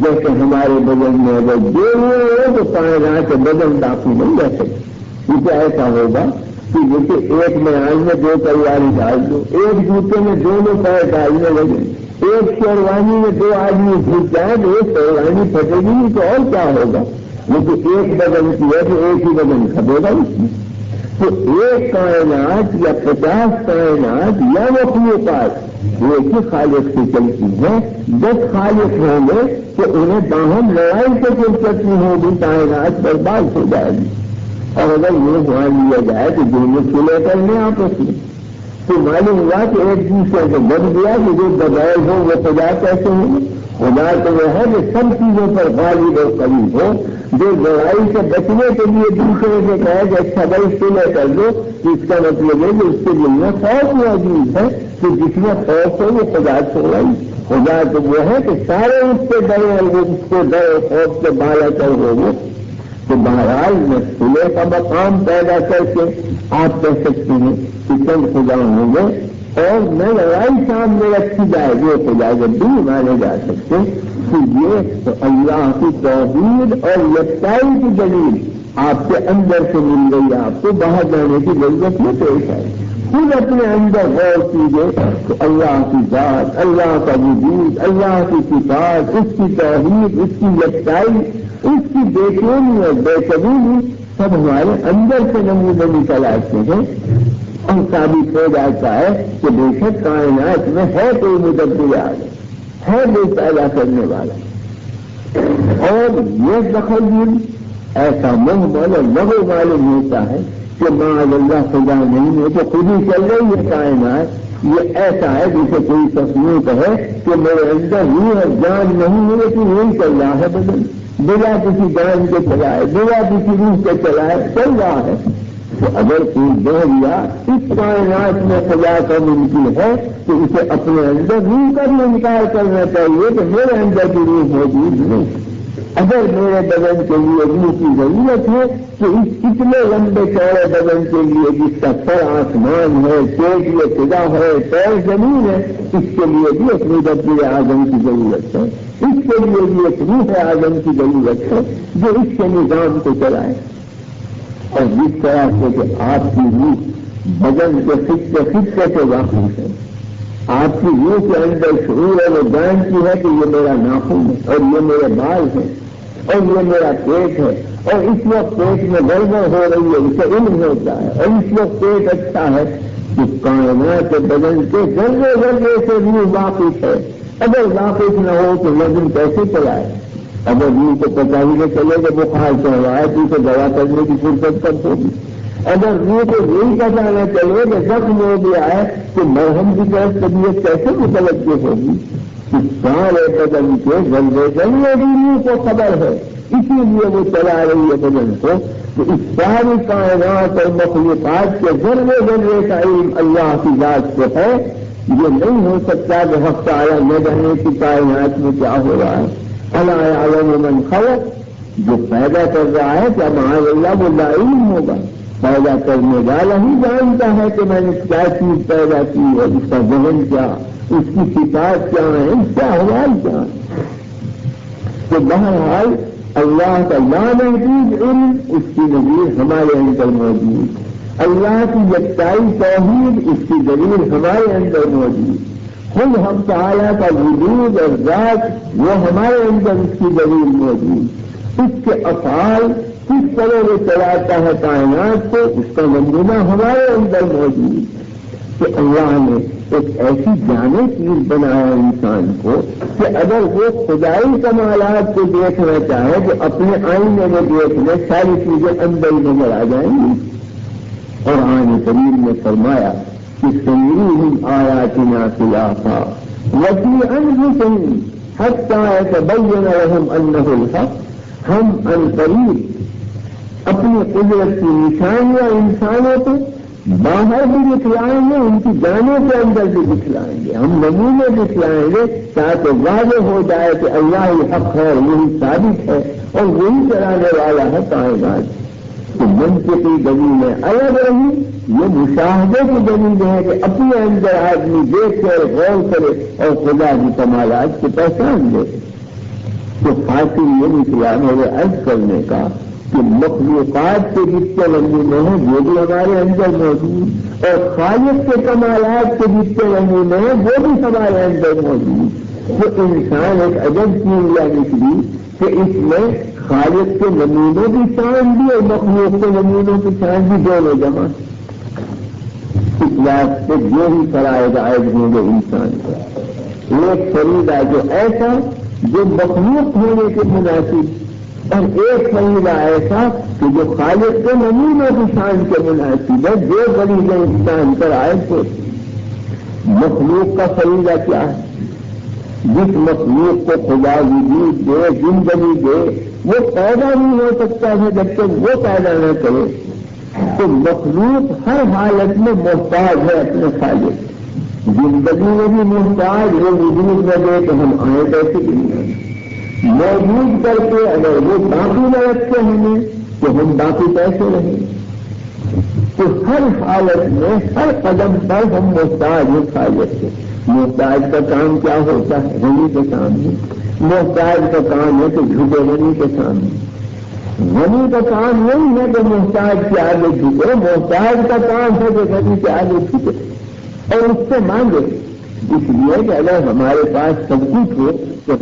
جیسے ہمارے بدن میں اگر دو ہو تو کائنات بدن باقی نہیں رہ سکتی. اسے ایسا ہوگا کہ جیسے ایک میدان میں دو تلواری ڈال دو، ایک جوتے میں دونوں پیر ڈالنے لگے، ایک شیروانی میں دو آدمی گھس جائے تو ایک شیروانی پھٹے گی نہیں تو اور کیا ہوگا؟ لیکن ایک بدن کی ہے تو ایک ہی بدن کھپے گا اس میں۔ تو ایک کائنات یا 50 کائنات یا مخلوقات ایک ہی خالق سے چلتی ہے۔ 10 خالق ہوں گے تو انہیں باہم لڑائی سے فرصت نہیں ہوگی، کائنات برباد ہو جائے گی۔ اور اگر یہ مان لیا جائے تو دونوں سلے کر لیں آپس میں تو معلوم ہوا کہ ایک دوسرے کو بن گیا کہ جو بغیر ہو وہ خدا کیسے ہوں گے؟ خدا تو وہ ہے کہ سب چیزوں پر غالب اور قریب ہو، جو لڑائی سے بچنے کے لیے دوسرے سے کہے کہ اچھا بھائی سلے کر دو، اس کا مطلب ہے کہ اس کے دل میں خوف موجود ہے کہ جس میں خوف ہو وہ خدا چھوڑا ہی۔ خدا تو وہ ہے کہ سارے اس سے ڈرے اور وہ اس کو ڈر خوف سے بالا کر ہو تو بہرحال میں سلے کا مقام پیدا کر کے آپ کہہ سکتے ہیں کہ چند خدا ہوں گے اور میں لڑائی سامنے رکھی جائے گی خدا جب بھی مانے جا سکتے کہ یہ اللہ کی توحید اور یکتائی کی دلیل آپ کے اندر سے مل گئی، آپ کو باہر جانے کی ضرورت میں پیش آئی۔ خود اپنے اندر غور کیجیے تو اللہ کی ذات، اللہ کا وجود، اللہ کی صفات، اس کی توحید، اس کی یکتائی، اس کی بے چینی اور بے قبولی سب ہمارے اندر سے نمونے نکل آتے ہیں اور ثابت ہو جاتا ہے کہ بے شک کائنات میں ہے کوئی مدبر عالم، ہے بے پیدا کرنے والا۔ اور یہ دخل ایسا محمل اور لغو معلوم ہوتا ہے کہ معاذ اللہ خدا نہیں ہے تو خود ہی چل رہی ہے کائنات۔ یہ ایسا ہے جسے کوئی تصویر کہے کہ میرے اندر روح اور جان نہیں ہے لیکن یہی چل رہا ہے بدن، بلا کسی جان کے چلائے، بلا کسی روح کے چلائے چل رہا ہے۔ تو اگر کوئی دہریا اس کائنات میں خدا کا ممکن ہے تو اسے اپنے اندر روح کا بھی انکار کرنا چاہیے کہ میرے اندر کی روح موجود نہیں۔ اگر میرے بدن کے لیے روح کی ضرورت ہے تو اس اتنے لمبے چوڑے بدن کے لیے جس کا سر آسمان ہے، پیٹ یہ خدا ہے، پیر زمین ہے، اس کے لیے بھی اپنی مدبر اعظم کی ضرورت ہے، اس کے لیے بھی ایک روح اعظم کی ضرورت ہے جو اس کے نظام کو چلائے۔ اور جس طرح سے کہ آپ کی روح بدن کے خطے سے واقف ہے، آپ کی روح کے اندر شعور اور جانتی ہے کہ یہ میرا ناخن ہے اور یہ میرے بال ہے اور یہ میرا پیٹ ہے، اور اس وقت پیٹ میں گڑبڑ ہو رہی ہے اسے علم ہوتا ہے، اور اس وقت پیٹ اچھا ہے کہ کائنات بدن کے ذرے ذرے سے روح واقف ہے۔ اگر واقف نہ ہو تو وزن کیسے چلائے؟ اگر روح کو پتہ ہی نہ چلے کہ بخار چل رہا ہے تو اسے دوا کرنے کی فرصت کب ہوگی؟ اگر روح کو یہی پتہ نہ چلے کہ زخم ہو گیا ہے تو مرہم کی طرف طبیعت کیسے متوجہ ہوگی؟ اس سارے بدن کے ذرے ذرے بھی روح کو خبر ہے، اسی لیے وہ چلا رہی ہے بدن کو۔ تو اس ساری کائنات اور مخلوقات کے ذرے ذرے کا علم اللہ کی ذات کو ہے۔ یہ نہیں ہو سکتا کہ حق تعالی نہ جانے کی کائنات میں کیا ہو رہا ہے۔ الا یعلم من خلق، جو پیدا کر رہا ہے کیا معاذ اللہ وہ لا علم ہوگا؟ پیدا کرنے والا ہی جانتا ہے کہ میں نے کیا چیز پیدا کی ہے، اس کا ذہن کیا، اس کی صفات کیا ہے، اس کا حوال کیا ہے۔ تو بہرحال اللہ کا لامحدود علم اس کی نظیر ہمارے اندر موجود، اللہ کی یکتائی توحید اس کی دلیل ہمارے اندر موجود، خود ہم تعالیٰ کا وجود اور ذات وہ ہمارے اندر اس کی دلیل موجود، اس کے افعال کس طرح وہ چلاتا ہے کائنات کو اس کا نمونہ ہمارے اندر موجود کہ اللہ نے ایک ایسی جانے چیز بنایا انسان کو کہ اگر وہ خدائی کمالات کو دیکھنا چاہے تو اپنے آئینے میں دیکھنے ساری چیزیں اندر نظر آ جائیں گی۔ قرآن کریم نے فرمایا کہ سنریہم آیاتنا فی الآفاق وفی انفسہم حتی یتبین لہم انہ الحق، ہم عنقریب اپنی قدرت کی نشانیاں انسانوں کو باہر بھی دکھلائیں گے، ان کی جانوں کے اندر بھی دکھلائیں گے، ہم نمونے دکھلائیں گے تاکہ واضح ہو جائے کہ اللہ ہی حق ہے، وہی ثابت ہے اور وہی چلانے والا ہے کائنات۔ تو منطقی دلیلیں الگ رہی، یہ مشاہدے کی دلیل ہے کہ اپنے اندر آدمی دیکھ کر غور کرے اور خدا کی کمالات کی پہچان دے۔ تو حاصل یہ نکلا میرے عرض کرنے کا کہ مخلوقات کے جتنے نمونے ہیں وہ بھی ہمارے اندر موجود، اور خالق کے کمالات کے جتنے نمونے ہیں وہ بھی ہمارے اندر موجود۔ تو انسان ایک عجب چیز یا نکلی کہ اس میں خالق کے نمونوں کی شان بھی اور مخلوق کے نمونوں کی شان بھی دونوں جمع۔ اس واسطے جو ہی فرائض عائد ہوں گے انسان کا، ایک فریضہ جو ایسا جو مخلوق ہونے کے مناسب، اور ایک فریضہ ایسا کہ جو خالق کے نمونوں کی شان کے مناسب ہے، جو فریضہ انسان پر عائد ہو۔ مخلوق کا فریضہ کیا ہے؟ جس مخلوق کو خدا وجود دے، زندگی دے، وہ پیدا نہیں ہو سکتا ہے جب تک وہ پیدا نہ کرے۔ تو مخلوق ہر حالت میں محتاج ہے اپنے خالق، زندگی میں بھی محتاج، وہ وجود نہ دے تو ہم آئے کیسے دیں؟ موجود کر کے اگر وہ باقی نہ رکھتے ہمیں تو ہم باقی کیسے رہیں؟ تو ہر حالت میں ہر قدم پر ہم محتاج ہیں خالق سے۔ محتاج کا کام کیا ہوتا ہے؟ غنی کے سامنے۔ محتاج کا کام ہے کہ جھکے غنی کے سامنے۔ غنی کا کام نہیں ہے کہ محتاج کے آگے جھکے، محتاج کا کام ہے کہ غنی کے آگے جھکے اور اس سے مانگے۔ اس لیے کہ اگر ہمارے پاس سب کچھ ہو تو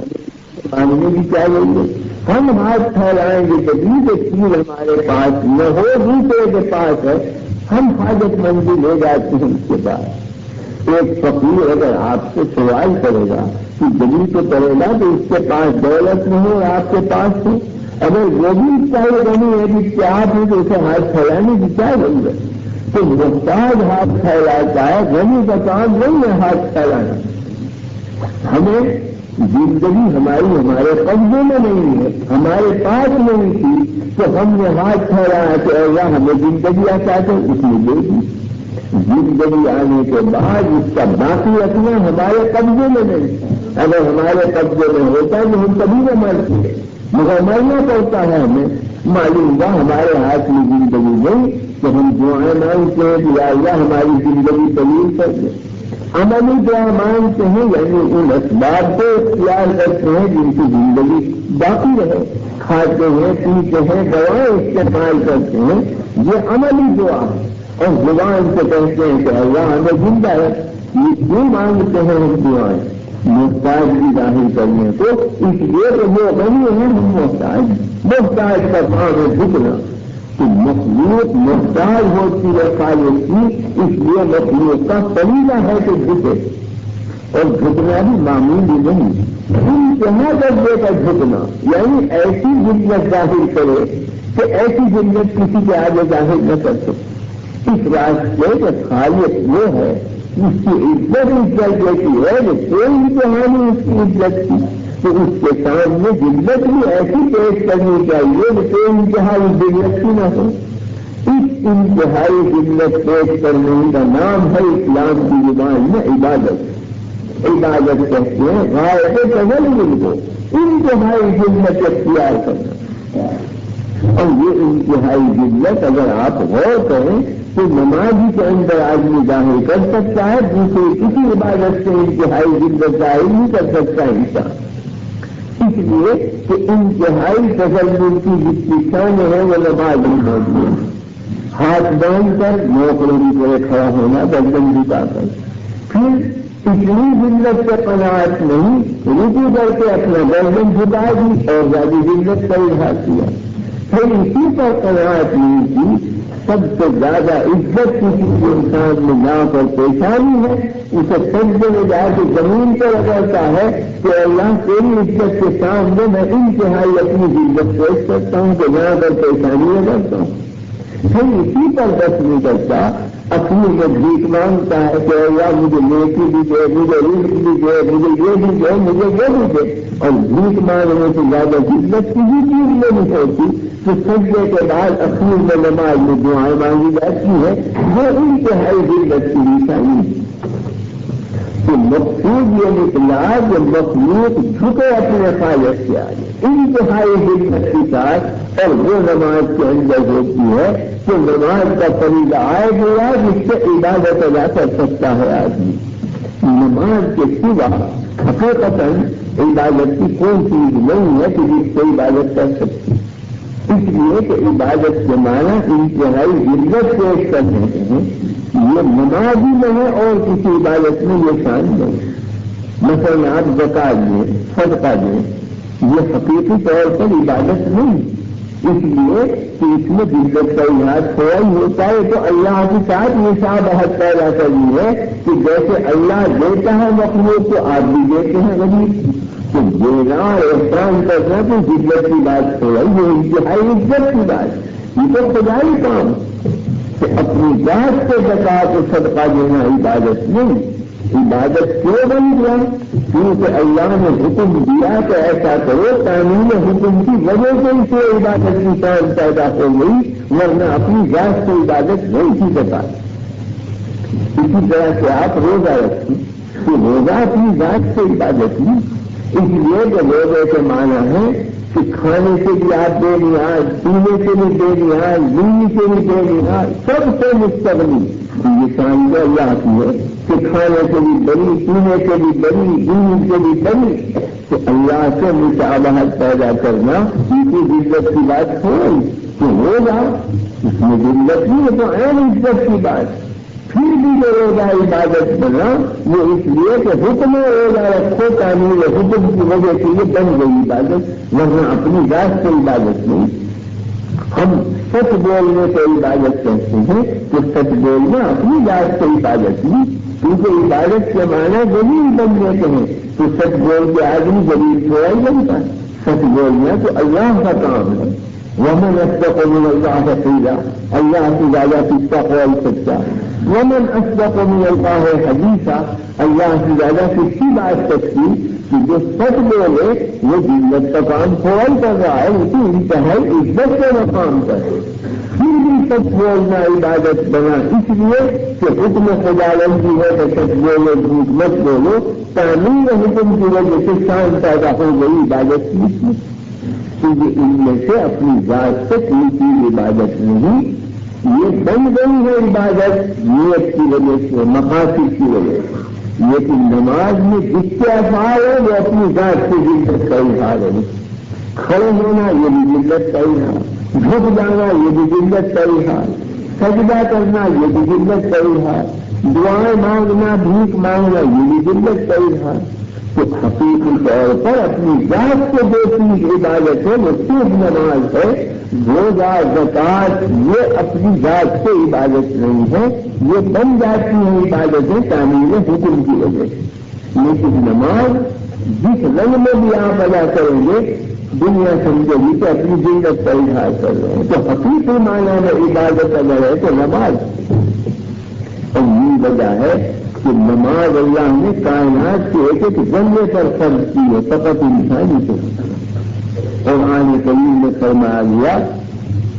مانگنے کی کیا ضرورت؟ ہم ہاتھ پھیلائیں گے کبھی کہ چیز ہمارے پاس نہ ہو، دوسرے کے پاس ہے، ہم حاجت مندی لے جاتے ہیں اس کے بعد۔ ایک فقیر اگر آپ سے سوال کرے گا کہ دلی تو کرے گا تو اس کے پاس دولت نہیں ہے، آپ کے پاس ہے، اگر وہ بھی چاہے غنی ہے جس کے آپ ہیں تو اسے ہاتھ پھیلانے کی کیا ضرورت؟ تو محتاج ہاتھ پھیلاتا ہے، غنی کا کام نہیں ہے ہاتھ پھیلانا۔ ہمیں زندگی ہمارے قبضے میں نہیں ہے، ہمارے پاس نہیں تھی تو ہم نے ہاتھ پھیلایا کہ اللہ ہمیں زندگی عطا کر، اس نے دے دی۔ زندگی آنے کے بعد اس کا باقی رکھنا ہمارے قبضے میں نہیں۔ اگر ہمارے قبضے میں ہوتا ہے تو ہم کبھی نہ مرتے، مگر مرنا پڑتا ہے ہمیں۔ معلوم ہوا ہمارے ہاتھ میں زندگی نہیں تو ہم دعائیں مانگتے ہیں کہ یا اللہ ہماری زندگی طویل کر دے۔ عملی دعا مانگتے ہیں یعنی ان اسباب کو اختیار کرتے ہیں جن کی زندگی باقی رہے، کھاتے ہیں، پیتے ہیں، دوائیں استعمال کرتے ہیں، یہ عملی دعا ہے۔ اور زبان سے کہتے ہیں کہ اللہ ہمیں زندہ ہے، یہ کیوں مانگتے ہیں ہم دعائیں؟ محتاجگی ظاہر کرنے کو، اس لیے کہ وہ غنی ہیں ہم محتاج۔ محتاج کا کام ہے جھکنا، کہ مخلوق محتاج ہوتی ہے خالق کی، اس لیے مخلوق کا فریضہ ہے کہ جھکے، اور جھکنا بھی معمولی نہیں، انتہا درجے کا جھکنا، یعنی ایسی ذلت ظاہر کرے کہ ایسی ذلت کسی کے آگے ظاہر نہ کر سکے۔ اس راستے کے خالق وہ ہے اس کی عزت اس درجے کی ہے کہ کوئی امتحان اس کی عزت کی، تو اس کے سامنے ذلت بھی ایسی پیش کرنی چاہیے کہ کوئی انتہائی ذلت کی نہ ہو۔ اس انتہائی ذلت پیش کرنے کا نام ہے اسلام کی زبان میں عبادت۔ عبادت کہتے ہیں غایت تذلل کو انتہائی ذلت اختیار کرنا، اور یہ انتہائی ذلت اگر آپ غور کریں تو نمازی کے اندر آدمی ظاہر کر سکتا ہے، دوسرے کسی عبادت سے انتہائی ذلت ظاہر نہیں کر سکتا انسان۔ اس لیے کہ انتہائی تذلل کی جس کی شان ہے وہ نماز نہیں ہوتی ہے۔ ہاتھ باندھ کر نوکروں کی طرح کھڑا ہونا، گردن جھکا کر، پھر اتنی ذلت سے قناعت نہیں، رکو کر کے اپنا گردن جھکا دی اور زیادہ ذلت کا اظہار کیا، پھر اسی پر قناعت نہیں کی۔ سب سے زیادہ عزت کسی کے انسان میں جہاں پر پیشانی ہے اسے سجدے میں جا کے زمین پر رگڑتا ہے کہ اللہ تیری عزت کے سامنے میں انتہائی اپنی عزت پیش کرتا ہوں کہ جہاں پر پیشانی رگڑتا ہوں۔ پھر اسی پر بس نہیں کرتا، اپنی میں بھیک مانگتا ہے کہ اللہ مجھے نیکی بھی دے، مجھے رزق بھی دے، مجھے یہ بھی دے، مجھے وہ بھی دے، اور بھیک مانگنے سے زیادہ عزت کسی چیز میں نہیں ہوتی۔ تو سجدے کے بعد اخیر میں نماز میں دعائیں مانگی جاتی ہے، وہ انتہائی ذلت کی نشانی۔ تو مقصود یہ نکلا کہ مخلوق جھکے اپنے خالق کے آگے انتہائی ذلت کے ساتھ، اور وہ نماز کے اندر ہوتی ہے تو نماز کا فریضہ عائد ہوا جس سے عبادت ادا کر سکتا ہے آدمی۔ نماز کے سوا حقیقتاً عبادت کی کوئی چیز نہیں ہے کہ جس سے عبادت کر سکتی۔ اس اس لیے کہ عبادت کے معنی انتہائی عزت پیش کر دیتے ہیں. یہ نماز ہی میں ہے اور کسی عبادت میں یہ شان نہیں. مثلا آپ زکات دیں, صدقہ دیں, یہ حقیقی طور پر عبادت نہیں, اس لیے کہ اس میں عزت کا اظہار تھوڑا ہی ہوتا ہے. تو اللہ کے ساتھ مشابہت پیدا کرنی ہے کہ جیسے اللہ دیتا ہے مخلوق کو آپ بھی دیتے ہیں غریب, تو دینا اور احترام کرنا تو عزت کی بات تھوڑا ہی, یہ انتہائی عزت کی بات. یہ تو خدائی کام کہ اپنی ذات سے زکات و صدقہ دینا عبادت نہیں. عبادت کیوں بن گیا؟ کیونکہ اللہ نے حکم دیا کہ ایسا کرو, قانون حکم کی وجہ سے اسے عبادت کی شان پیدا ہو گئی, ورنہ اپنی ذات سے عبادت نہیں کی سکتا. اسی طرح سے آپ روزہ رکھیں تو روزہ اپنی ذات سے عبادت نہیں. اس لیے کہ روزے کے معنی ہے کہ کھانے سے بھی آپ بے نیاز, پینے سے بھی بے نیاز, نیند سے بھی بے نیاز, سب سے مستغنی. یہ شان جو اللہ کی ہے کہ کھانے سے بھی بڑی, پینے سے بھی بڑی, نیند سے بھی بڑی. تو اللہ سے مشابہت پیدا کرنا ان کی عزت کی بات ہو تو ہوگا, اس میں عزت نہیں ہے تو عین عزت کی بات. پھر بھی جو روزہ عبادت بنا وہ اس لیے کہ حکم روزہ رکھو, قانون حکم کی وجہ سے یہ بن گئی عبادت, ورنہ اپنی ذات سے عبادت نہیں. ہم سچ بولنے سے عبادت کرتے ہیں تو سچ بولنا اپنی ذات سے عبادت نہیں, کیونکہ عبادت کے معنی ذلیل بن جاتے ہیں. تو سچ بول کے آدمی ذلیل تھوڑا ہی بنتا ہے. سچ بولنا تو اللہ کا کام ہے. ومن اصدق من اللہ قیلا, اللہ سے زیادہ کس قول سچا. ومن اصدق من اللہ حدیثا, اللہ سے زیادہ کس کی بات سچی کہ جو سچ بولے وہ عزت کا کام تھوڑا ہی کر رہا ہے, اسی انتہائی عزت کے مقام پر. پھر بھی سچ بولنا عبادت بنا اس لیے کہ حکم خداوندی ہے کہ سچ بولو, جھوٹ مت بولو. تعمیر حکم کی وجہ سے شان پیدا ہو گئی عبادت کی. کیونکہ ان میں سے اپنی ذات سے کوئی چیز عبادت نہیں, یہ بن گئی ہے عبادت نیت کی وجہ سے, مقاصد کی وجہ سے. لیکن نماز میں جس کے افعال ہے وہ اپنی ذات سے عزت کا اظہار ہے. کھڑے ہونا یہ بھی عزت کا اظہار, جھک جانا یہ بھی عزت کا اظہار, سجدہ کرنا یہ بھی عزت کا اظہار, دعائیں مانگنا, بھیک مانگنا یہ بھی عزت کا اظہار. تو حقیقی طور پر اپنی ذات سے جو چیز عبادت ہے وہ صرف نماز ہے. روزہ, زکات یہ اپنی ذات سے عبادت نہیں ہے, یہ بن جاتی ہیں عبادتیں تعمیر حکم کی وجہ سے. لیکن نماز جس رنگ میں بھی آپ ادا کریں گے دنیا سمجھے گی کہ اپنی زندگی کا اظہار کر رہے ہیں. تو حقیقی معنی میں عبادت اگر ہے تو نماز. اور یہ وجہ ہے کہ نماز اللہ نے کائنات کے ایک ایک ذمے پر فرض کی ہے, فقط انسانی سے. قرآن کریم نے فرمایا دیا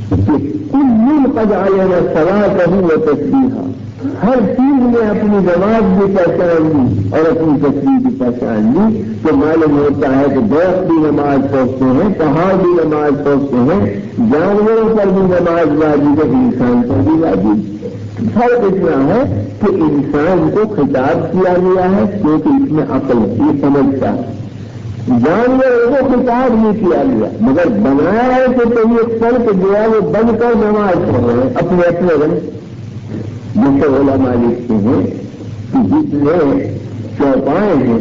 کہ کل قد علم صلاتہ و تسبیحہ, ہر چیز نے اپنی نماز بھی پہچان لی اور اپنی تصویر بھی پہچان لی. تو معلوم ہوتا ہے کہ درخت بھی نماز پڑھتے ہیں, پہاڑ بھی نماز پڑھتے ہیں, جانوروں پر بھی نماز واجب ہے, انسان پر بھی واجب. فرق اتنا ہے کہ انسان کو خطاب کیا گیا ہے کیونکہ اس میں عقل یہ سمجھتا ہے, جانوروں کو خطاب نہیں کیا گیا, مگر بنایا ہے کہ کوئی ایک فرق جو ہے وہ بن کر نماز پڑھ رہے ہیں اپنے اپنے رنگ. جیسے علماء لکھتے ہیں کہ جتنے چوپائے ہیں,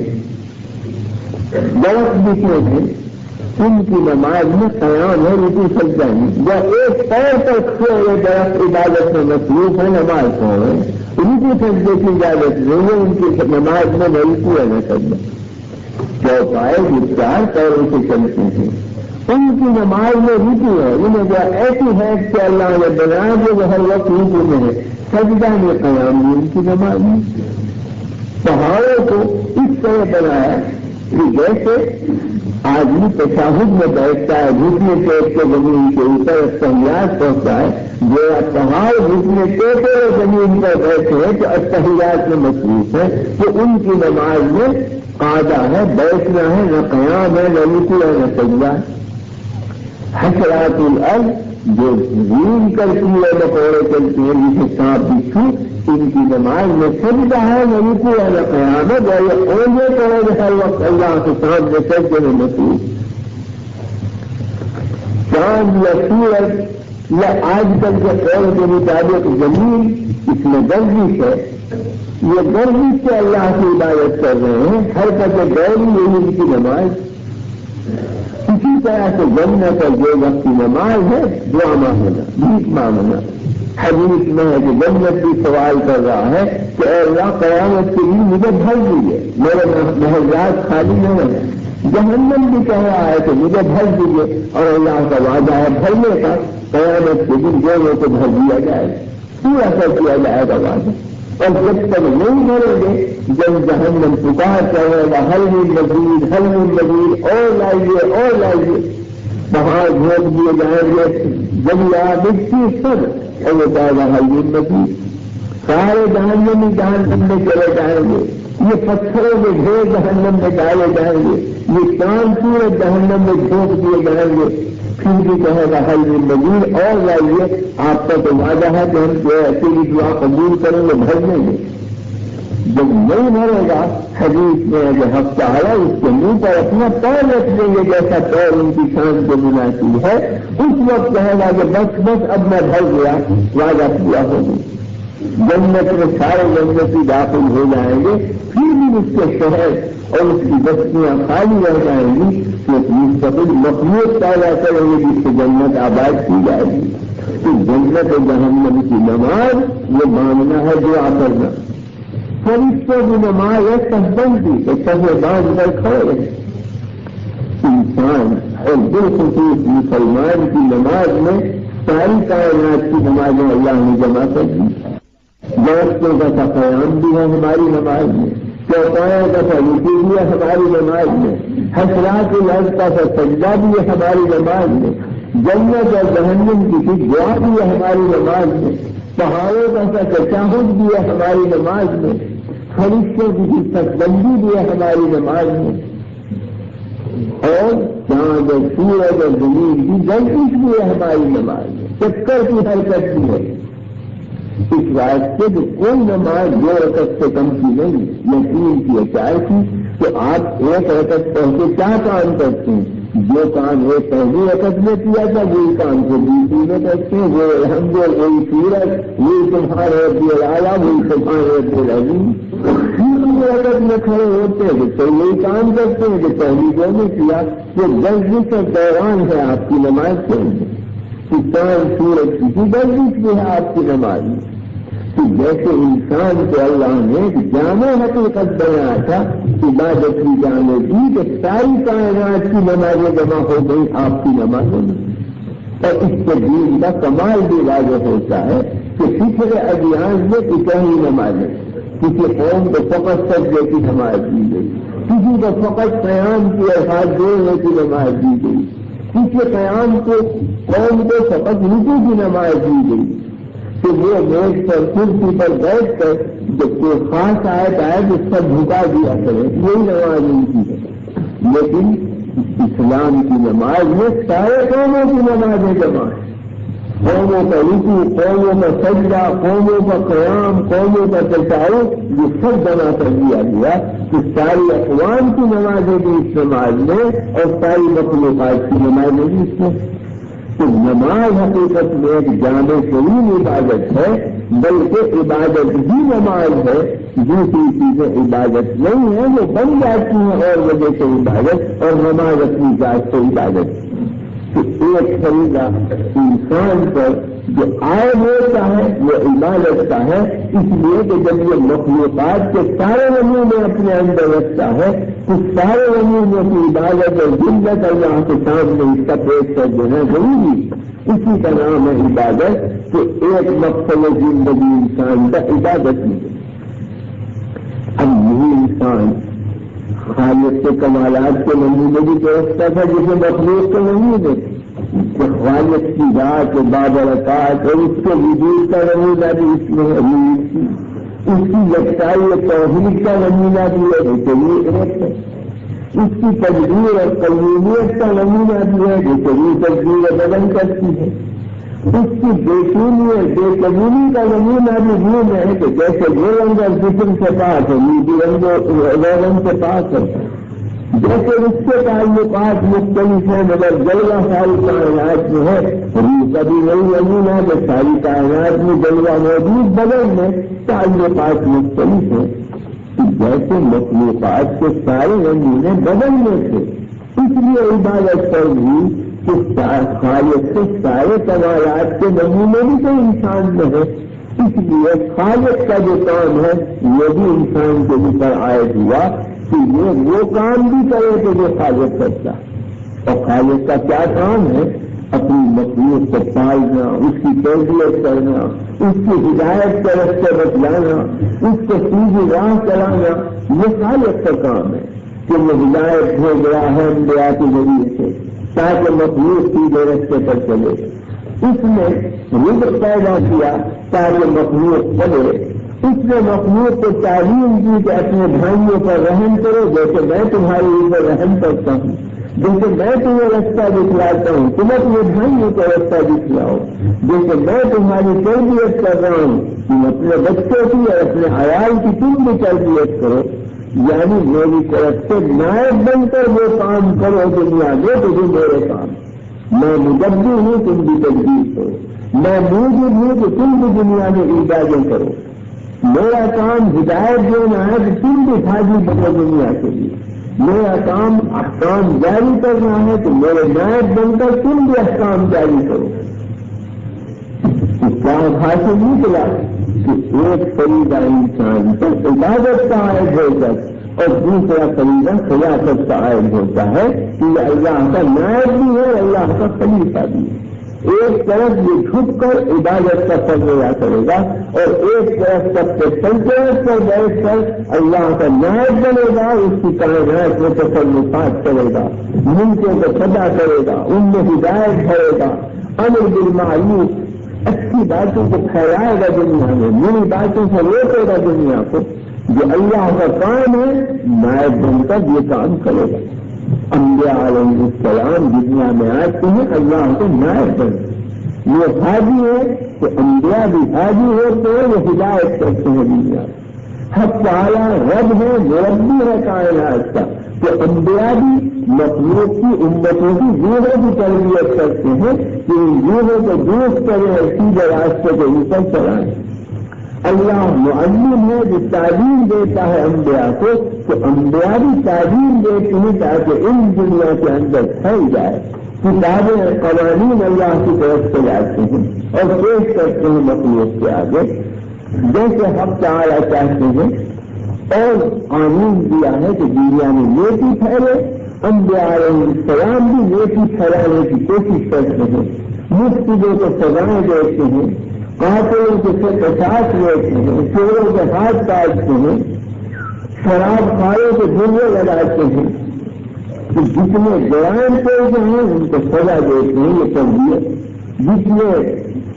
درخت جتنے ہیں, ان کی نماز میں قیام ہے, رکوع سجدہ نہیں. یا ایک پیر پر کھڑے ہوئے درخت عبادت میں مصروف ہے, نماز پڑھ رہے ہیں, رکوع سجدے کی اجازت نہیں ہے ان کی نماز میں, نہ رکوع ہے نہ سجدہ. چوپائے جو چار پیروں سے چلتے ہیں ان کی نماز میں رکوع ہے, انہیں جو ایسی ہے کہ اللہ نے بنایا جو ہر وقت رکوع میں ہے, سجدہ میں قیام نہیں ان کی نماز میں. پہاڑوں کو اس طرح بنایا کہ جیسے آدمی تشہد میں بیٹھتا ہے, گھٹنے ٹیک کے زمین کے اوپر استحیات پہنچتا ہے, جو پہاڑ گھٹنے ٹیکے زمین پر بیٹھے ہیں تو استحیات میں مصروف ہے. تو ان کی نماز میں قاعدہ ہے, بیٹھنا ہے, نہ قیام ہے, نہ رکوع ہے, نہ سجدہ. حشرات الارض جو زمین کرتی ہے, مکوڑے چلتی ہیں جسے سانپ بچھو, ان کی نماز میں سجدہ ہے, نہ رکوع ہے, نہ قیام ہے. یہ اونجے کرے ہر وقت اللہ کے سامنے سجدے میں مصروف. چاند یا سورج یا آج کل کے قول کے مطابق زمین اس میں گردش ہے، یہ گردش سے اللہ کی عبادت کر رہے ہیں، حرکت غیر یہی ان کی نماز۔ اسی طرح سے جنت اور جو وقت کی نماز ہے دعا مانگنا، بھیک مانگنا۔ حدیث میں ہے کہ جنت بھی سوال کر رہا ہے کہ اے اللہ قیامت کے لیے مجھے بھر دیجیے، میرے محلات خالی نہ رہے۔ جہنم بھی کہہ رہا ہے کہ مجھے بھر دیجیے، اور اللہ کا وعدہ ہے بھرنے کا، قیامت کے دن دونوں کو بھر دیا جائے گا، پورا کر دیا جائے گا وعدہ۔ اور جب تک نہیں بھریں گے، جب جہنم پکار کرے گا حل مزید حل مزید، اور لائیے، وہاں گھوم دیے جائیں گے جب مٹی سب، اور وہ کہے گا حل مزید، سارے جہنم میں چلے جائیں گے، یہ پتھروں میں ڈھیر جہنم میں ڈالے جائیں گے، یہ چاند پورے جہنم میں جھونک دیے جائیں گے، پھر بھی کہے گا حل مزید اور لائیے، آپ کا تو وعدہ ہے کہ ہم جو ایسی بھی دعا قبول کریں گے بھر دیں گے۔ جب نہیں بھرے گا، حدیث میں جو حق تعالیٰ اس کے منہ پر اپنا پیر رکھ دیں گے جیسا پیر ان کی شان کو مناسب ہے، اس وقت کہے گا کہ بس اب میں بھر گیا، وعدہ پورا ہو گیا۔ جنت میں سارے جنتی داخل ہو جائیں گے، پھر بھی اس کے شہر اور اس کی بستیاں خالی رہ جائیں گی، تو مستقل مخلوق پیدا کریں گے جس سے جنت آباد کی جائے گی۔ تو جنت و جہنم کی نماز یہ مانگنا ہے، دعا کرنا۔ فرشتوں کی نماز ہے سبن کی، تو سب باندھ کر کھڑے رہے۔ انسان اور بالخصوص مسلمان کی نماز میں ساری کائنات کی نمازیں اللہ نے جمع کر دی۔ دوستوں کا قیام بھی ہے ہماری نماز میں، چوپاوں کا رکوع بھی ہے ہماری نماز میں، حسرات الارض کا سجدہ بھی ہے ہماری نماز میں، جنت اور جہنم کی دعا بھی ہے ہماری نماز میں، پہاڑوں کا تشہد بھی ہے ہماری نماز میں، فرشتوں کی تقبندی بھی ہے ہماری نماز میں، اور چاند اور سورج اور زمین کی گردش بھی ہے ہماری نماز میں، چکر کی حرکت بھی ہے۔ اس واسطے کہ کوئی نماز دو رکعت سے کم کی نہیں، یقین کی اچار کی کہ آپ ایک رکعت پڑھ کے کیا کام کرتے ہیں، جو کام ایک پہلی رکعت میں کیا تھا وہی کام کو دوسری میں کرتے ہیں، وہ الحمد وہی سورج وہی تمہارے اعلیٰ وہی تمہارے العظیم، تیسری رکعت میں کھڑے ہوتے ہیں تو یہی کام کرتے ہیں کہ پہلی دو میں کیا، وہ گردش کے دوران ہے آپ کی نماز کے اندر، چاند سورج کی گردش بھی ہے آپ کی نماز میں۔ تو جیسے انسان کو اللہ نے جامع حقیقت بنایا تھا، عبادت کی جامع دی کہ ساری کائنات کی نمازیں جمع ہو گئی آپ کی نمازوں میں، اور اس کے دین کا کمال بھی واضح ہوتا ہے کہ پچھلے ادیان میں اتنی نمازیں، کسی قوم کو فقط سجدے کی نماز دی گئی، کسی کو فقط قیام کی ہاتھ جوڑنے کی نماز دی گئی، کسی قیام کو قوم کو فقط رکوع کی نماز دی گئی، کہ وہ میز پر کرسی پر بیٹھ کر جب کوئی خاص آیت آئے تو سب جھکا دیا کرے، یہی نماز ان کی ہے۔ لیکن اسلام کی نماز میں سارے قوموں کی نمازیں جمع ہیں، قوموں کا رکوع، قوموں کا سجدہ، قوموں کا قیام، قوموں کا تشہد، یہ سب جمع کر دیا گیا کہ ساری اقوام کی نمازیں بھی اس نماز میں اور ساری مخلوقات کی نمازیں بھی اس میں۔ تو نماز حقیقت میں ایک جامع شرعی عبادت ہے، بلکہ عبادت ہی نماز ہے، دوسری چیزیں عبادت نہیں ہے، وہ بن جاتی ہیں اور وجہ سے عبادت، اور نماز اپنی ذات سے عبادت۔ تو ایک طریقہ انسان پر جو عائد ہوتا ہے وہ عبادت کا ہے، اس لیے کہ جب یہ مخلوقات کے سارے نمونے اپنے اندر رکھتا ہے تو سارے نمونوں کی عبادت اور ذلت اللہ کے سامنے اس کا پیش کر دینا ضروری، اسی کا نام ہے عبادت۔ کہ ایک مقصد زندگی انسان کا عبادت نہیں ہے۔ اب یہی انسان خالق کے کمالات کے نمونے بھی تو رکھتا تھا جسے مخلوق کے نمونے، کہ خالق کی ذات بابرکات اور اس کے وجود کا نمونہ بھی اس میں ہے، اس کی یکتائی توحید کا نمونہ بھی ہے جو ایک ہے، اس کی تدبیر اور قیومیت کا نمونہ بھی ہے جو تدبیر بدن کرتی ہے، اس کی بےچینی اور بے قبولی کا نمونہ بھی یہ ہے کہ جیسے وہ رنگ اور جسم سے پاک ہے، نیلی رنگ سے پاک ہے، جیسے اس کے تعلقات مختلف ہیں مگر جلوہ ساری کائنات میں ہے، کبھی نہیں امینہ کہ ساری کائنات میں جلوہ موجود، بغیر میں تعلقات مختلف ہیں. جیسے مخلوقات کے سارے نمونے بدل میں تھے، اس لیے عبادت پر بھی کہ خالق سے سارے کمالات کے نمونے بھی تو انسان میں ہے، اس لیے خالق کا جو کام ہے یہ بھی انسان کے اوپر عائد ہوا کہ یہ وہ کام بھی کرے کہ جو خالق کرتا. اور خالق کا کیا کام ہے؟ اپنی مخلوق کو پالنا، اس کی تربیت کرنا، اس کی ہدایت کا رستہ بتلانا، اس کو سیدھی راہ چلانا، یہ خالق کا کام ہے کہ وہ ہدایت بھیج رہا ہے انبیاء کے ذریعے سے تاکہ مخلوق سیدھے رستے پر چلے. اس نے رزق پیدا کیا تاکہ مخلوق چلے. اس نے مخلوق کو تعلیم دی کہ اپنے بھائیوں پر رحم کرو جیسے میں تمہارے اوپر رحم کرتا ہوں، جیسے میں تمہیں رستہ دکھلاتا ہوں تم اپنے بھائیوں کو رستہ دکھلاؤ، جیسے میں تمہاری تربیت کر رہا ہوں تم اپنے بچوں کی اور اپنے عیال کی تم بھی تربیت کرو. یعنی میری طرف سے نائب بن کر وہ کام کرو دنیا میں تو بھی میرے کام. میں مدبر ہوں تم بھی تدبیر کرو، میں موجود ہوں کہ تم بھی دنیا میں ایجادیں کرو. میرا کام ہدایت دینا ہے کہ تم بھی حاضر بنو دنیا کے لیے. میرا کام احکام جاری کرنا ہے تو میرے نائب بن کر تم بھی احکام جاری کرو. اس کا حاصل نکلا کہ ایک فریضہ انسان پر عبادت کا عائد ہو کر اور دوسرا فریضہ خلافت کا عائد ہوتا ہے کہ یہ اللہ کا نائب بھی ہے، اللہ کا خلیفہ بھی ہے. ایک طرف یہ جھک کر عبادت کا فرض ادا کرے گا اور ایک طرف سب سے سلطنت پر بیٹھ کر اللہ کا نائب بنے گا، اس کی کائنات میں تصرفات کرے گا، ملکوں کو سدا کرے گا، ان میں ہدایت کرے گا، امر بالمعروف اچھی باتوں کو پھیلائے گا دنیا میں، بری باتوں سے روکے گا دنیا کو. جو اللہ کا کام ہے نائب بن کر یہ کام کرے گا. انبیاء علیہ السلام دنیا میں آتے ہیں اللہ کو نائب بن. یہ حاجی ہے کہ انبیاء بھی حاجی ہوتے ہیں، وہ ہدایت کرتے ہیں دنیا. حق تعالیٰ رب ہے، مربی ہے کائنات کا، کہ انبیاء بھی مخلوق کی امتوں کی روحوں کی تربیت کرتے ہیں کہ ان روحوں کو درست کریں اور سیدھے راستے کے اوپر چلائیں. اللہ معلم ہے جو تعلیم دیتا ہے انبیاء کو، تو انبیاء بھی تعلیم دیتے ہیں تاکہ ان دنیا کے اندر پھیل جائے. کتابیں قوانین اللہ کی طرف سے لاتے ہیں اور پیش کرتے ہیں مخلوق کے آگے جیسے حق تعالیٰ چاہتے ہیں. اور قانون دیا ہے کہ دنیا میں نیکی پھیلے. انبیاء علیہ السلام بھی نیکی پھیلانے کی کوشش کرتے ہیں، مفسدوں کو سزائیں دیتے ہیں، قاتلوں کے سے قصاص لیتے ہیں، چوروں کے ہاتھ کاٹتے ہیں، شراب خاروں کے جرمے لگاتے ہیں. کہ جتنے جرائم پیش ہیں ان کو سزا دیتے ہیں. یہ تربیت جتنے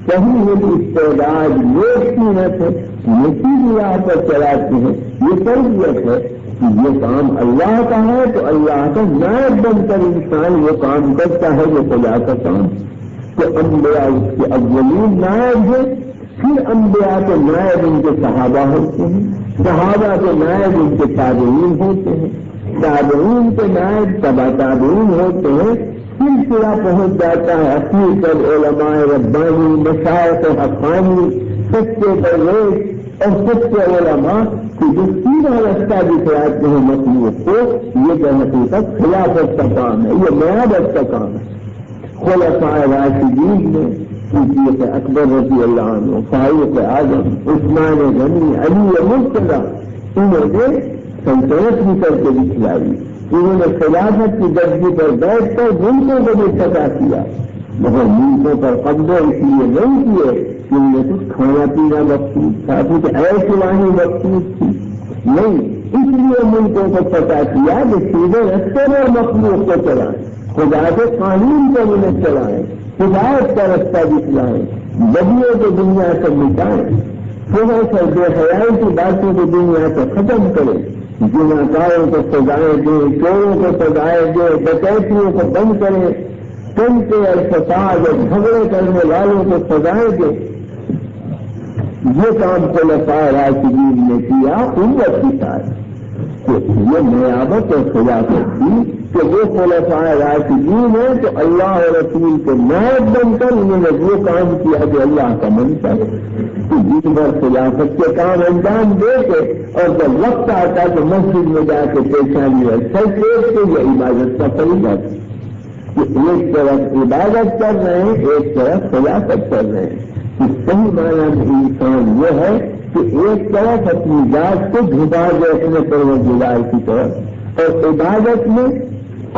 کہیں ہوئی استعداد نیک ہے نیکی کی راہ پر چلاتے ہیں، یہ تربیت ہے. یہ کام اللہ کا ہے تو اللہ کا نائب بن کر انسان وہ کام کرتا ہے جو خدا کا کام. تو انبیاء اس کے اولین نائب ہے، پھر انبیاء کے نائب ان کے صحابہ ہوتے ہیں، صحابہ کے نائب ان کے تابعین ہوتے ہیں، تابعین کے نائب تبع تابعین ہوتے ہیں. سلسلہ پہنچ جاتا ہے اخیر پر علماء ربانی، مشائخ حقانی، سچے درویش اور سچے علماء کہ جو سیدھا رستہ دکھلاتے ہیں مخلوق کو. یہ جو حقیقت خلافت کا کام ہے، یہ نیابت کا کام ہے. خلفاء راشدین نے صدیق اکبر رضی اللہ عنہ، فاروق اعظم، عثمان غنی، علی مرتضیٰ، انہوں نے سلطنت بھی کر کے دکھلائی. انہوں نے خلافت کی گدی پر بیٹھ کر ملکوں کو بھی فتح کیا، مگر ملکوں پر قبضے اس لیے نہیں کیے کہ ان میں کچھ کھانا پینا مقصود تھا، کچھ ایسی وانی مقصود تھی نہیں. اس لیے ملکوں کو فتح کیا کہ سیدھے رستے میں مخلوق کو چلائیں، خدا کے قانون کو انہیں چلائیں، ہدایت کا رستہ دکھلائیں، بدیوں کو دنیا سے مٹائیں، تھوڑا سا بے حیائی کی باتوں کو دنیا سے ختم کریں، جناکاروں کو سزائیں دیں، چوروں کو سزائیں دیں، ڈکیتیوں کو بند کریں، ٹنٹے اور فساد اور جھگڑے کرنے والوں کو سزائیں دیں. یہ کام خلفاء راشدین نے کیا امت کے ساتھ. تو یہ نیابت اور خلافت تھی کہ وہ خلفائے راشدین ہیں تو اللہ اور رسول کے نائب بن کر انہوں نے وہ کام کیا جو اللہ کا منشا ہے، کہ دن بھر خلافت کے کام انجام دے کے اور جب وقت آتا تو مسجد میں جا کے پیشانی اور سر ٹیک کے یہ عبادت کا طریقہ تھا کہ ایک طرف عبادت کر رہے ہیں ایک طرف خلافت کر رہے ہیں۔ اس صحیح معنی میں انسان یہ ہے کہ ایک طرف اپنی ذات کو جھکا دے اپنے پروردگار کی طرف اور عبادت میں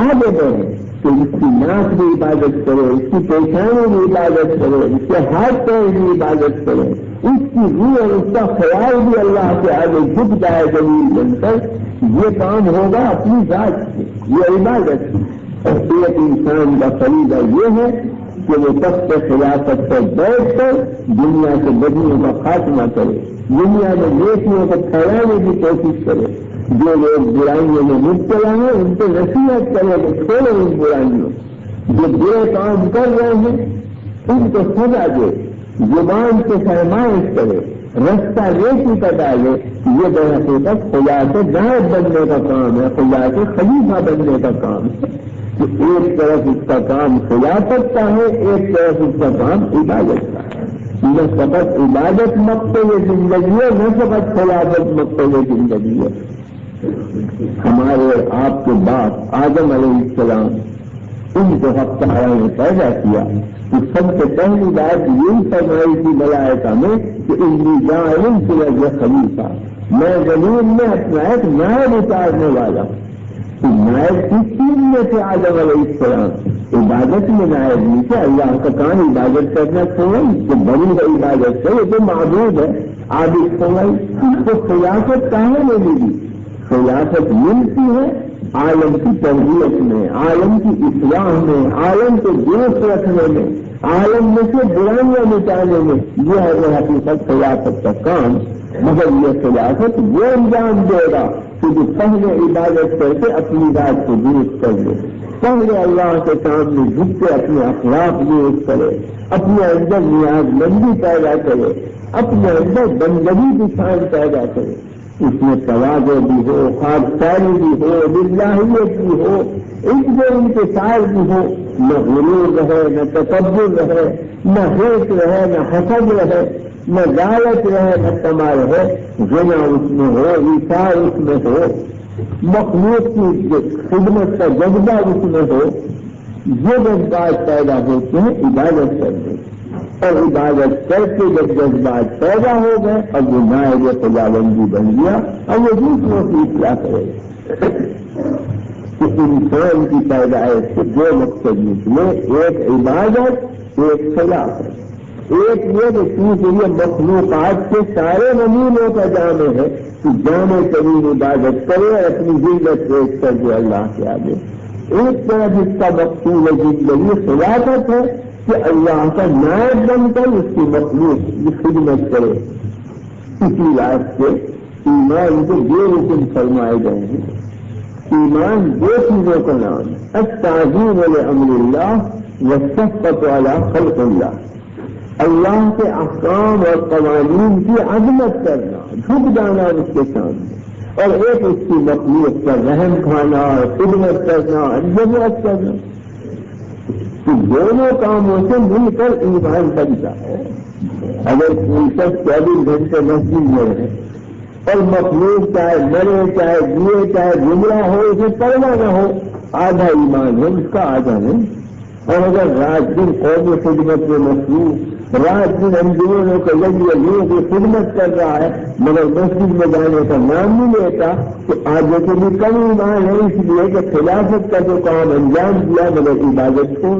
آگے بڑھے کہ اس کی ناک بھی عبادت کرے، اس کی پیشانی بھی عبادت کرے، اس کے ہاتھ پیر بھی عبادت کرے، اس کی روح اور اس کا خیال بھی اللہ کے آگے جھک جائے زمین بن کر، یہ کام ہوگا اپنی ذات سے، یہ عبادت کی۔ اور ایک انسان کا فریضہ یہ ہے کہ وہ تخت خلافت پر بیٹھ کر دنیا کے بدیوں کا خاتمہ کرے، دنیا میں نیکیوں کو پھیلانے کی کوشش کرے، جو لوگ برائیوں میں مبتلا ہیں ان کو نصیحت کرے کہ چھوڑے ان برائیوں، جو برے کام کر رہے ہیں ان کو سزا دے، زبان سے فرمائش کرے، رستہ نیکی کا ڈالے۔ یہ درحقیقت خدا سے نائب بننے کا کام ہے، خدا سے خلیفہ بننے کا کام ہے کہ ایک طرف اس کا کام خلافت کا ہے، ایک طرف اس کا کام عبادت کا ہے۔ نہ فقط عبادت مقصد زندگی ہے، نہ فقط خلافت مقصد زندگی ہے۔ ہمارے آپ کے باپ آدم علیہ السلام ان کو حق تعالی نے پیدا کیا تو سب سے پہلی بات یہی فرمائی تھی ملائکہ میں کہ انی جاعل فی الارض خلیفہ، میں زمین میں اپنا ایک نائب اتارنے والا ہوں۔ تو نائب کس چیز میں سے آدم علیہ السلام عبادت میں نائب نہیں تھے، اللہ کا کام عبادت کرنا چھوڑا، جو بڑی ہے عبادت سے یہ تو معبود ہے، عابد چھوڑا، تو خلافت کہاں نہیں ملی؟ خلافت ملتی ہے عالم کی تربیت میں، عالم کی اصلاح میں، عالم کو درست رکھنے میں، عالم میں سے برائیاں مٹانے میں، یہ ہے وہ حقیقت خلافت کا کام۔ مگر یہ خلافت وہ انجام دے گا کہ جو پہلے عبادت کر کے اپنی ذات کو درست کر لے، پہلے اللہ کے سامنے جھک کے اپنے اخلاق درست کرے، اپنے اندر نیاز مندی پیدا کرے، اپنے اندر بندگی کی شان پیدا کرے، اس میں تواضع بھی ہو، خاکساری بھی ہو، للہیت بھی ہو، عزت انکسار بھی ہو، نہ غرور رہے، نہ تکبر رہے، نہ حیث رہے، نہ حسد رہے، نہ لالچ رہے، نہ طمع رہے، غنا اس میں ہو، ایثار اس میں ہو، مخلوق کی خدمت کا جذبہ اس میں ہو۔ یہ جذبات پیدا ہوتے ہیں عبادت کرنے، اور عبادت کر کے جب جذبات پیدا ہو گئے اب وہ نائب خداوندی بن گیا، اب وہ دوسروں کی اصلاح کرے گا۔ کہ انسان کی پیدائش سے دو مقصد نکلے، ایک عبادت، ایک خلافت۔ ایک یہ کہ کیونکہ یہ مخلوقات کے سارے نمونوں کا جامع ہے کہ جامع ترین عبادت کرے اور اپنی ذلت پیش کر دے اللہ کے آگے۔ ایک طرف اس کا مقصود زندگی خلافت ہے کہ اللہ کا نائب بن کر اس کی مخلوق کی خدمت کرے۔ اسی واسطے ایمان کے دو رکن فرمائے گئے ہیں۔ ایمان دو چیزوں کا نام، التعظیم لامر اللہ والشفقۃ علی خلق اللہ، اللہ کے احکام اور قوانین کی عظمت کرنا، جھک جانا اس کے سامنے، اور ایک اس کی مخلوق پر رحم کھانا اور خدمت کرنا، عظمت کرنا۔ کہ دونوں کاموں سے مل کر ایمان بنتا ہے۔ اگر کوئی شخص 24 گھنٹے مسجد میں رہے اور مخلوق چاہے مرے چاہے جیے چاہے گمراہ ہو، اسے پڑھنا نہ ہو، آدھا ایمان ہے اس کا، آدھا نہیں۔ اور اگر رات دن قوم خدمت میں مصروف، رات دن اندرونوں کے ذریعے لوگوں کی خدمت کر رہا ہے مگر مسجد میں جانے کا نام نہیں لیتا، تو آگے سے بھی کم ایمان ہے، اس لیے کہ خلافت کا جو کام انجام دیا مگر عبادت کو،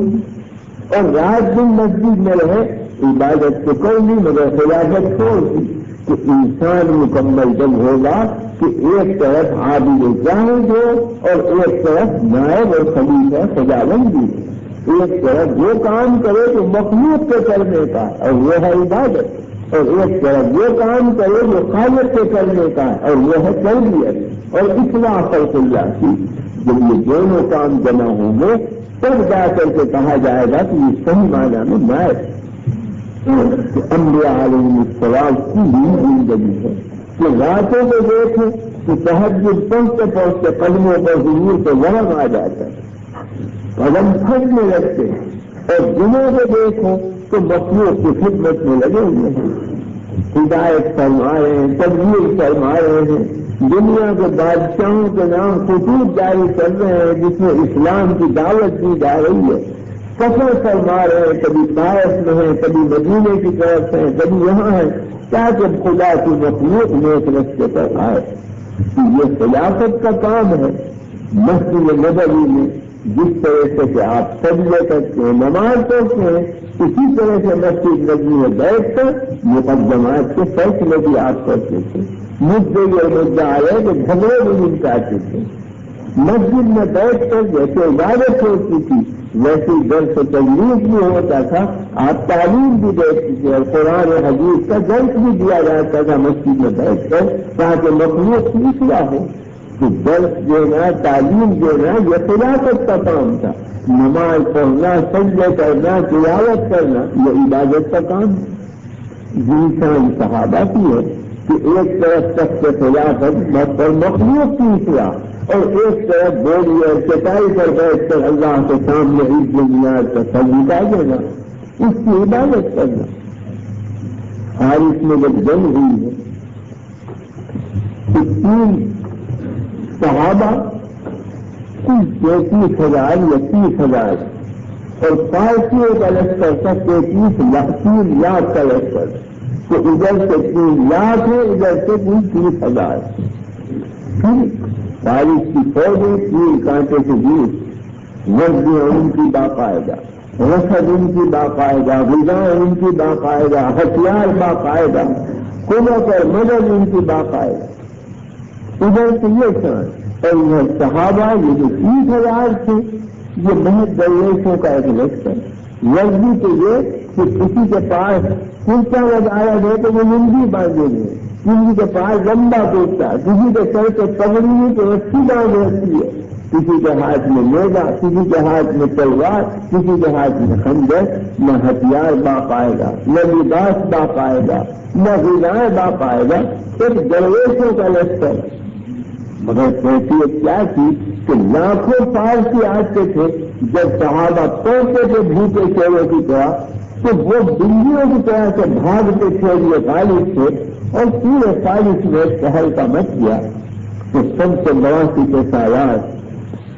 اور رات دن مسجد میں رہے عبادت کو کر لی مگر خلافت چھوڑ دی۔ کہ انسان مکمل جب ہوگا کہ ایک طرف عابد جاہد ہو اور ایک طرف نائب اور خلیفہ خداوندی ہو، ایک طرف وہ کام کرے تو مخلوق کے کرنے کا اور وہ ہے عبادت، اور ایک طرف وہ کام کرے جو خالق کے کرنے کا اور وہ ہے تربیت اور اصلاح خلق اللہ کی۔ جب یہ دونوں کام جمع ہوں گے تب جا کر کے کہا جائے گا کہ یہ صحیح معنی میں نائب انبیاء علیہ السلام کی ہی زندگی ہے کہ راتوں کو دیکھیں کہ تہجد پہنچتے پہنچتے قدموں پر حضور کو ورم آ جاتا ہے، قدم پھنسنے لگتے ہیں، اور جنہوں کو دیکھو تو مخلوق کی خدمت میں لگے ہوئے ہیں، ہدایت فرما رہے ہیں، تبلیغ فرما رہے ہیں، دنیا کے بادشاہوں کے نام خطوط جاری کر رہے ہیں جس میں اسلام کی دعوت دی جا رہی ہے، سفر فرما رہے ہیں، کبھی طائف میں ہیں، کبھی مدینے کی طرف ہیں، کبھی یہاں ہیں، تاکہ خدا کی مخلوق نیک رستے پر آئے۔ یہ خلافت کا کام ہے۔ مسجد نبوی میں جس طرح سے کہ آپ سجدے کرتے ہیں، نماز پڑھتے ہیں، اسی طرح سے مسجد نبوی میں بیٹھ کر مقدمات کے فیصلے بھی آپ کرتے تھے، مدعے یہ مدعا آئے کہ جھگڑے بھی نمٹاتے تھے۔ مسجد میں بیٹھ کر جیسے عبادت ہوتی تھی ویسے درس و تدریس بھی ہوتا تھا، آپ تعلیم بھی دیتے تھے اور قرآن و حدیث کا درس بھی دیا جاتا تھا مسجد میں بیٹھ کر، تاکہ مخلوق کی اصلاح ہو۔ کہ درس دینا، تعلیم دینا یہ خلافت کا کام تھا۔ نماز پڑھنا، سجدے کرنا، تلاوت کرنا یہ عبادت کا کام ہے۔ انسان صحابہ کی ہے کہ ایک طرف تک کے خلافت اور مخلوق کی اصلاح، اور ایک طرف بولی اور چٹائی پر بیٹھ کر اللہ کے سامنے عید بنیاد کا سر مٹا دینا، اس کی عبادت کرنا۔ حارث میں جب جنگ ہوئی ہے تو 3 صحابہ کل 33,000 یا 30,000 اور پارسیوں کا لشکر تھا 3 لاکھ کا لشکر، تو ادھر سے 3 لاکھ ہے، ادھر سے کل 30,000۔ پھر بارش کی فوجیں 3 کانٹے سے بیچ، وزنیں ان کی باقاعدہ، رسد ان کی باقاعدہ، غذائیں ان کی باقاعدہ، ہتھیار باقاعدہ، قوت اور مدد ان کی باقاعدہ۔ ادھر سے یہ شان اور یہ صحابہ یہ جو 30,000 تھے یہ محض درویشوں کا ایک لشکر۔ ورزی تو یہ کہ کسی کے پاس کرتا لگایا گیا تو وہ لنگی باندھے گئے، کسی کے پاس لمبا کرتا، کسی کے سر سے پگڑی تو رسی باندھ رکھی ہے، کسی کے ہاتھ میں نیزا، کسی کے ہاتھ میں تلوار، کسی کے ہاتھ میں خنجر۔ نہ ہتھیار باقاعدہ، نہ لباس باقاعدہ، نہ غذائیں باقاعدہ، ایک درویشوں کا لشکر۔ مگر کیفیت کیا تھی کہ لاکھوں پارسی آتے تھے، جب صحابہ پہنچتے تھے بھوکے چوروں کی طرح تو وہ بلیوں کی طرح سے بھاگتے تھے، یہ غالب تھے، اور پورے فارس میں شہر کا مچ گیا۔ تو سب سے بڑا کے سالار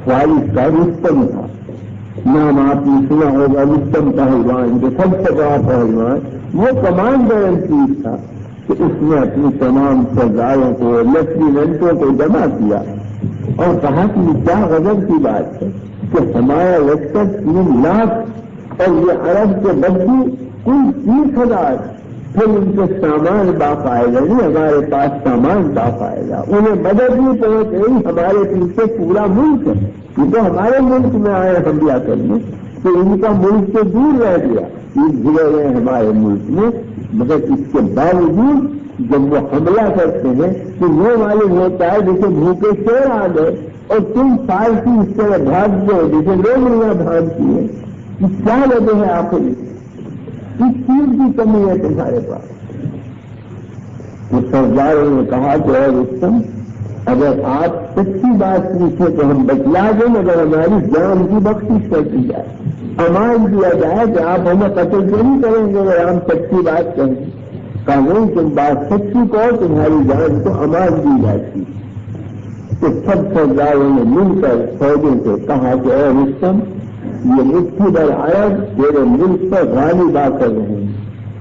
فارس کا رستم تھا، نام آپ نے سنا ہوگا، رستم پہلوان جو سب سے بڑا پہلوان، وہ کمانڈر ان چیف تھا کہ اس نے اپنی تمام سرداروں کو، لیفٹیننٹوں کو جمع کیا اور کہا کہ یہ کیا غضب کی بات ہے کہ ہمارا لشکر 3 لاکھ اور یہ عرب کے بدو کل 30,000، پھر ان کے سامان باقاعدہ نہیں، ہمارے پاس سامان باقاعدہ، انہیں مدد نہیں پہنچ رہی، ہمارے پیچھے پورا ملک ہے، یہ تو ہمارے ملک میں آئے حملہ کرنے، تو ان کا ملک سے دور رہ گیا، یہ گرے رہے ہمارے ملک میں۔ مگر اس کے باوجود جب وہ حملہ کرتے ہیں تو وہ معلوم ہوتا ہے جیسے بھوکے شیر آ گئے اور تم فارسی اس طرح بھاگ گئے جیسے لومڑیاں بھاگتی ہیں۔ کیا وجہ ہے آخر اس چیز کی کمی ہے تمہارے پاس؟ تو سرداروں نے کہا کہ اے رستم، اگر آپ سچی بات پوچھیں تو ہم بتلا دیں، مگر ہماری جان کی بخشش کر دی جائے، امان دیا جائے کہ آپ ہمیں قتل تو نہیں کریں گے اگر ہم سچی بات کہیں۔ کہا نہیں، تم بات سچی کہو، تمہاری جان کو امان دی جاتی۔ تو سب سرداروں نے مل کر فوجوں سے کہا کہ اے رستم، یہ مٹھی بھر عرب تیرے ملک پر غالب آ کر رہے ہیں،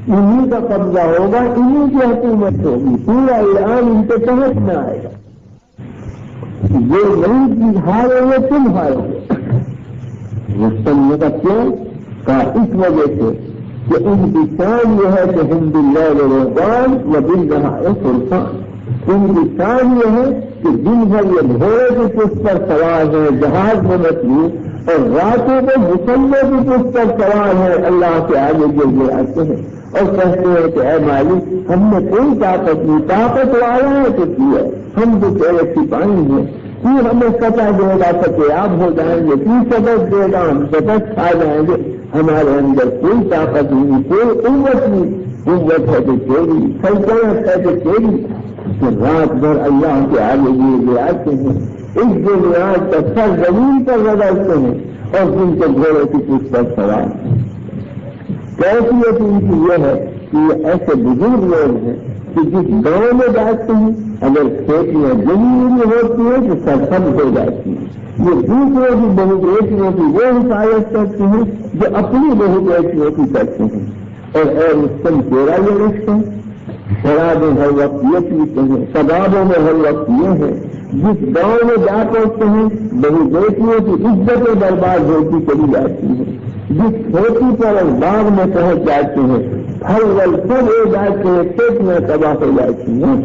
انہی کا قبضہ ہوگا، انہی کی حکومت ہوگی، پورا ایران ان کے تحت میں آئے گا، یہ نہیں چیز ہارو گے تم ہارو گے۔ رستم نے کہا کیوں؟ کہا اس وجہ سے کہ ان کی شان یہ ہے کہ ہم باللیل والنہار و بالنہار فرقان، ان کی شان یہ ہے کہ دن بھر یہ گھوڑے کی پشت پر سوار ہے، جہاز میں مطلوب، اور راتوں کو مسلح کی پشت پر سوار ہے، اللہ کے آگے گر آتے ہیں اور کہتے ہیں کہ اے مالک ہم نے کوئی طاقت نہیں، طاقت والا ہے تو کی ہے، ہم تو تیرے سپاہی ہیں، تو ہمیں فتح دے گا فتحیاب ہو جائیں گے، تو شکست دے گا ہم شکست کھا جائیں گے، ہمارے اندر کوئی طاقت نہیں، کوئی قوت نہیں، قوت ہے تو تیری، سلطنت ہے تو تیری، کہ رات بھر اللہ کے آگے لیے آتے ہیں، اس بنیاد کا سر زمین پر لگاتے ہیں اور جن کے گھوڑے کی پشت پر سوار ہیں۔ کیفیت ان کی یہ ہے کہ یہ ایسے بزرگ لوگ ہیں کہ جس گاؤں میں جاتے ہیں اگر کھیتیاں جمی ہوئی ہوتی ہیں تو سرسبز ہو جاتی ہیں۔ یہ دوسروں کی بہو بیٹیوں کی وہ حفاظت کرتے ہیں جو اپنی بہو بیٹیوں کی کرتے ہیں۔ اور اے مسلم تیرا یہ رشتہ، شرابیں ہر وقت یہ پیتے ہیں، کبابوں میں ہر وقت یہ ہے، جس گاؤں میں جا پہنچتے ہیں بہو بیٹیوں کی عزتیں برباد ہوتی چلی جاتی ہیں، جس کھیتی پر اور باغ میں پہنچ جاتے ہیں پھل ول سب ہو جاتے ہیں، کھیتیاں تباہ ہو جاتی ہیں۔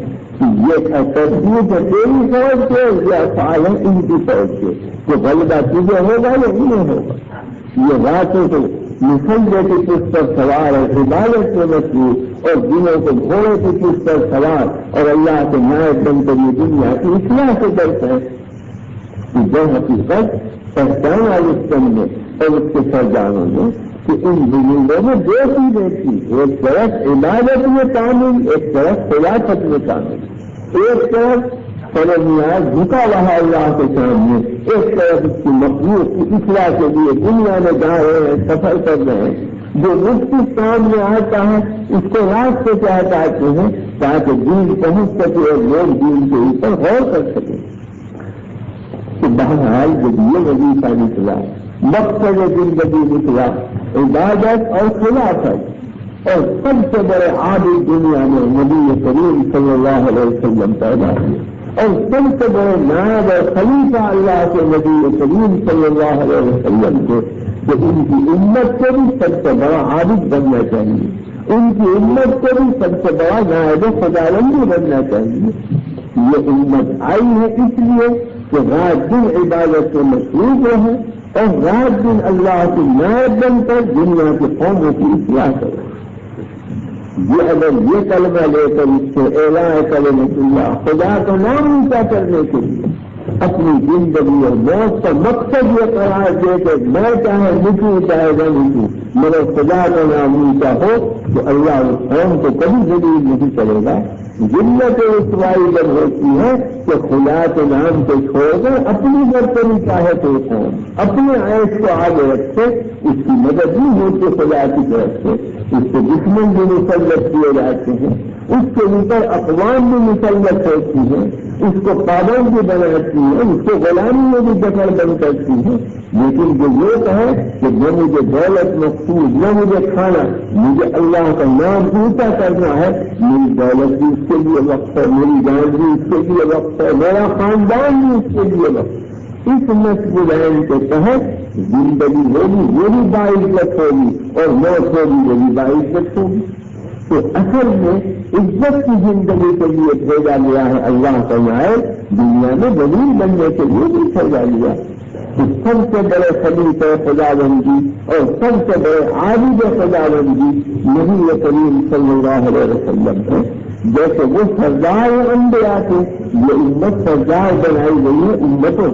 یہ تصدیق ہے تیری فوج کے یا افعال ہے ان کی فوج کے، کہ غلبہ تجھے ہوگا یا نہیں ہوگا۔ یہ راتوں کو مسلح کی پشت پر سوار اور عبادت میں مصروف اور دنوں کو گھوڑے کی پشت پر سوار اور اللہ کے نائب بن کر یہ دنیا کی اصلاح سے کرتے ہیں کہ جو حقیقت پہچان والی سن میں اور اس کے سرجانوں میں کہ ان بزرگوں میں دو چیزیں تھیں، ایک طرف عبادت میں کامل، ایک طرف خلافت میں کامل، ایک طرف سرمیاز جھکا رہا اللہ کے سامنے، ایک طرف اس کی مخلوق کی اصلاح کے لیے دنیا میں جا رہے ہیں، سفر کر رہے ہیں۔ جو مفتی سامنے آتا ہے اس کو راستے سے ہٹاتے ہیں تاکہ دین پہنچ سکے اور لوگ دین کے اوپر غور کر سکیں۔ کہ بہرحال جب یہ وظیفہ نکلا، مقصد زندگی نکلا عبادت اور خلافت، اور سب سے بڑے عابد دنیا میں نبی کریم صلی اللہ علیہ وسلم پیدا ہوئے، اور سب سے بڑے نائب اور خلیفہ اللہ کے نبی کریم صلی اللہ علیہ وسلم کے، کہ ان کی امت کو بھی سب سے بڑا عابد بننا چاہیے، ان کی امت کو بھی سب سے بڑا نائب خداوندی بننا چاہیے۔ یہ امت آئی ہے اس لیے کہ رات دن عبادت میں مصروف رہے اور رات دن اللہ کی نائب بن کر دنیا کی قوموں کی اصلاح کرے۔ یہ اگر یہ کلمہ لے کر اس سے اعلان کلمۃ اللہ، خدا کا نام اونچا کرنے کے لیے اپنی زندگی اور موت کا مقصد یہ قرار دے کہ میں چاہے لکھوں چاہے نہ لکھوں مگر خدا کا نام اونچا ہو تو اللہ اس قوم کو کبھی ضرور نہیں کرے گا۔ ذلت رسوائی جب ہوتی ہے کہ خدا کے نام کو چھوڑ کر اپنی برتری چاہے تو قوم اپنے عیش کو آگے رکھے، اس کی مدد نہیں ہوتی خدا کی طرف سے، اس کے دشمن بھی مسلط کیے جاتے ہیں، اس کے اوپر اقوام بھی مسلط ہوتی ہیں، اس کو پابند بھی بناتی ہے، اس کو غلامی میں بھی دخل بند کرتی ہے۔ لیکن جو یہ کہے کہ نہ مجھے دولت مقصود، نہ مجھے کھانا، مجھے اللہ کا نام اونچا کرنا ہے، میری دولت بھی اس کے لیے وقت ہے، میری جان بھی اس کے لیے وقت ہے، میرا خاندان بھی اس کے لیے وقت ہے۔ اس مسئلہ کے تحت زندگی ہوگی وہ بھی باعزت ہوگی اور موت ہوگی وہ بھی باعزت ہوگی۔ تو اصل میں عزت کی زندگی کے لیے بھیجا گیا ہے اللہ کا نائب، دنیا میں وزیر بننے کے لیے بھی بھیجا گیا۔ تو سب سے بڑے خلیفہ خداوندی اور سب سے بڑے عابد خداوندی نبی کریم صلی اللہ علیہ وسلم ہے۔ جیسے وہ سردار انبیاء تھے، یہ امت سردار بنائی گئی ہے امتوں،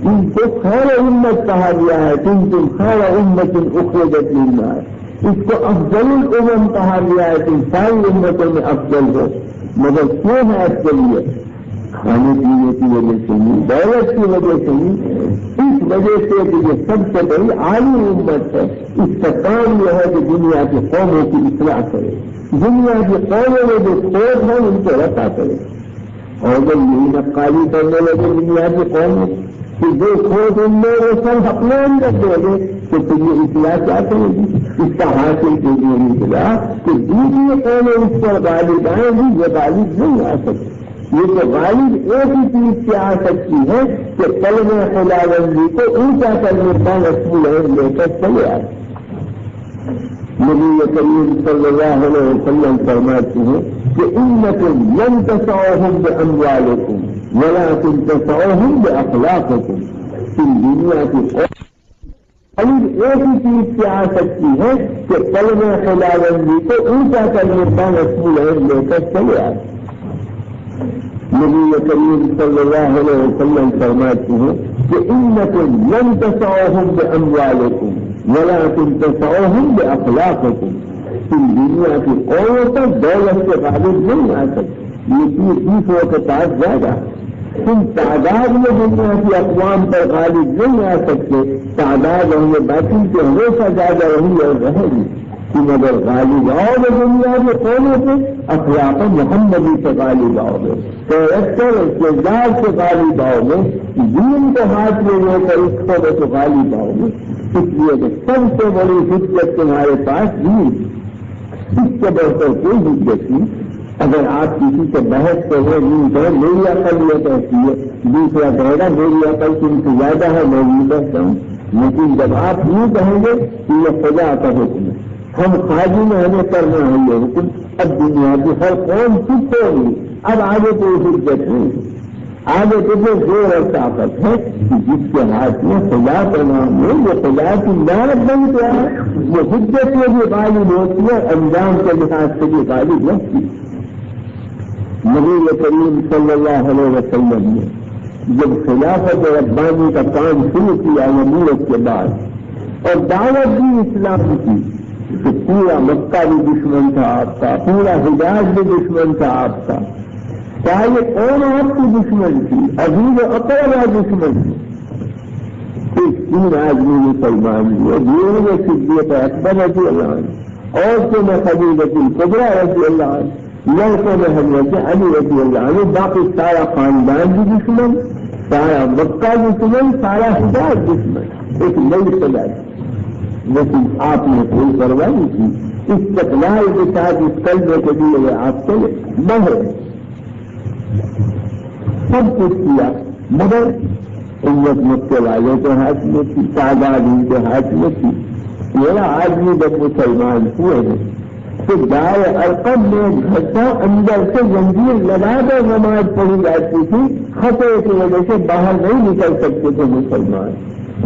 ان کو خیر امت کہا گیا ہے، تم خیر امت اخرجت للناس، اس کو افضل الامم کہا گیا ہے، تم ساری امتوں میں افضل ہو۔ مگر کیوں ہے افضلیت؟ کھانے پینے کی وجہ سے نہیں، دولت کی وجہ سے نہیں، اس وجہ سے کہ یہ سب سے بڑی عالی امت ہے، اس کا کام یہ ہے کہ دنیا کی قوموں کی اصلاح کرے، دنیا کی قوموں میں جو کھوٹ ہے ان کو رفع کرے۔ اور جب یہی نقالی کرنے لگے دنیا کی قوموں کہ جو کھوٹ ان میں وہ سب اپنے اندر دے دے تو پھر یہ اصلاح کیا کرے گی؟ اس کا حاصل کے لیے نکلا کہ دوسری قومیں اس پر غالب آئیں گی، یہ غالب نہیں آ سکتی۔ یہ تو غالب ایک ہی چیز سے آ سکتی ہے کہ کلمہ خداوندی کو اونچا کرنے کا رسول لے کر چلے آئے۔ نبی کریم صلی اللہ علیہ وسلم فرماتے ہیں کہ انکم لن تسعوہم باموالکم ولکن تسعوہم باخلاقکم، تم دنیا کی غالب ایک ہی چیز سے آ سکتی ہے کہ کلمہ خداوندی کو اونچا کرنے کا رسول لے کر چلے آئے۔ نبی کریم صلی اللہ علیہ وسلم فرماتے ہیں کہ انکم لن تسعوہم باموالکم ولکن تسعوہم باخلاقکم، تم دنیا کی قوموں پر دولت سے غالب نہیں آ سکتے، یہ چیز دوسروں کے پاس جائے گا. تم تعداد میں دنیا کی اقوام پر غالب نہیں آ سکتے. تعداد ہمیں باقی کے ہمیشہ زیادہ رہی اور رہے گی. تم اگر غالب آؤ گے دنیا کے کونے سے اخلاق محمدی سے غالب آؤ گے, کیریکٹر کردار سے غالب آؤ گے, دین کو ہاتھ میں لے کر اس کو تو غالب آؤ گے. اس لیے کہ سب سے بڑی حجت تمہارے پاس دین, اس سے بڑھ کر کوئی حجت نہیں. اگر آپ کسی سے بحث کریں نہیں کریں, میری عقل یہ کہتی ہے, دوسرا کہے گا میری عقل تم سے زیادہ ہے, میں نہیں کہتا ہوں. لیکن جب آپ یوں کہیں گے کہ یہ خدا کا حکم ہے, ہم خاجی میں ہمیں کرنا ہے یہ حکم, اب دنیا کی ہر قوم چپ ہوگی. اب آگے کوئی حجت نہیں, آگے تجھے زور اور طاقت ہے جس کے ہاتھ میں خدا کا نام ہے, وہ خدا کی نعمت بن گیا ہے. وہ حجت میں بھی غالب ہوتی ہے, انجام کے لحاظ سے بھی غالب ہوتی ہے. نبی کریم صلی اللہ علیہ وسلم نے جب خلافت ربانی کا کام شروع کیا نبوت کے بعد اور دعوت دی اسلام کی, تو پورا مکہ بھی دشمن تھا آپ کا, پورا حجاز بھی دشمن تھا آپ کا, سارے قوم آپ کی دشمن تھی, عزیز اقربا دشمن تھی. تین آدمی مسلمان ہوئے, جیون میں صدیق اکبر رضی اللہ عنہ, عورتوں میں خدیجہ الکبریٰ رضی اللہ عنہ, لڑکوں میں حضرت علی رضی اللہ عنہ. باقی سارا خاندان بھی دشمن, سارا مکہ دشمن, سارا حجاز دشمن. ایک نئی سزا تھی, لیکن آپ نے کوئی پرواہ نہیں کی. استقلال کے ساتھ اس کلمے کے لیے آپ چلے بڑھے, سب کچھ کیا, مگر امت مکے والوں کے ہاتھ میں تھی, تعداد ان کے ہاتھ میں تھی. میرا آدمی جب مسلمان ہوئے ہیں تو دار ارقم میں گھٹا اندر سے زنجیر لگا کر نماز پڑھی جاتی تھی. خطرے کی وجہ سے باہر نہیں نکل سکتے تھے مسلمان.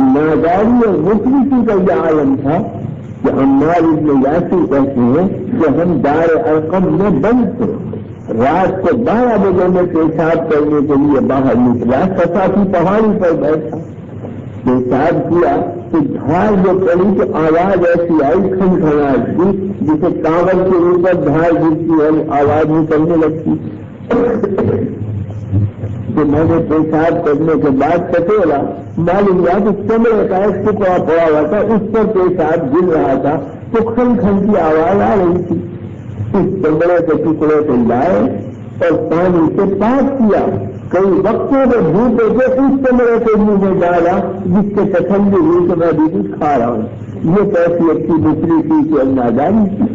ناداری اور مفلسی کا یہ عالم تھا کہ عمار ابن یاسر کہتے ہیں کہ ہم دار ارقم میں بند تھے. رات کو 12 بجے میں پیشاب کرنے کے لیے باہر نکلا, سفاسی پہاڑی پر بیٹھا, پیشاب کیا تو دھار جو پڑی تو آواز ایسی آئی کھنکھناہٹ کی جسے کاغذ کے اوپر دھار گرتی ہے آواز نکلنے لگتی. تو میں نے پیشاب کرنے کے بعد پٹولا, معلوم ہوا کہ چمڑے کا ایک ٹکڑا پڑا ہوا تھا, اس پر پیشاب گر رہا تھا, تو کھن کھن کی آواز آ رہی تھی. اس چمڑے کے ٹکڑے کو لائے اور پانی سے پاک کیا. کئی وقتوں میں بھوکے سے اس چمڑے کے منہ میں ڈالا جس سے تسلی ہوئی کہ میں بھی کچھ کھا رہا ہوں. یہ کیسی اچھی دوسری تھی کہ نادانی تھی.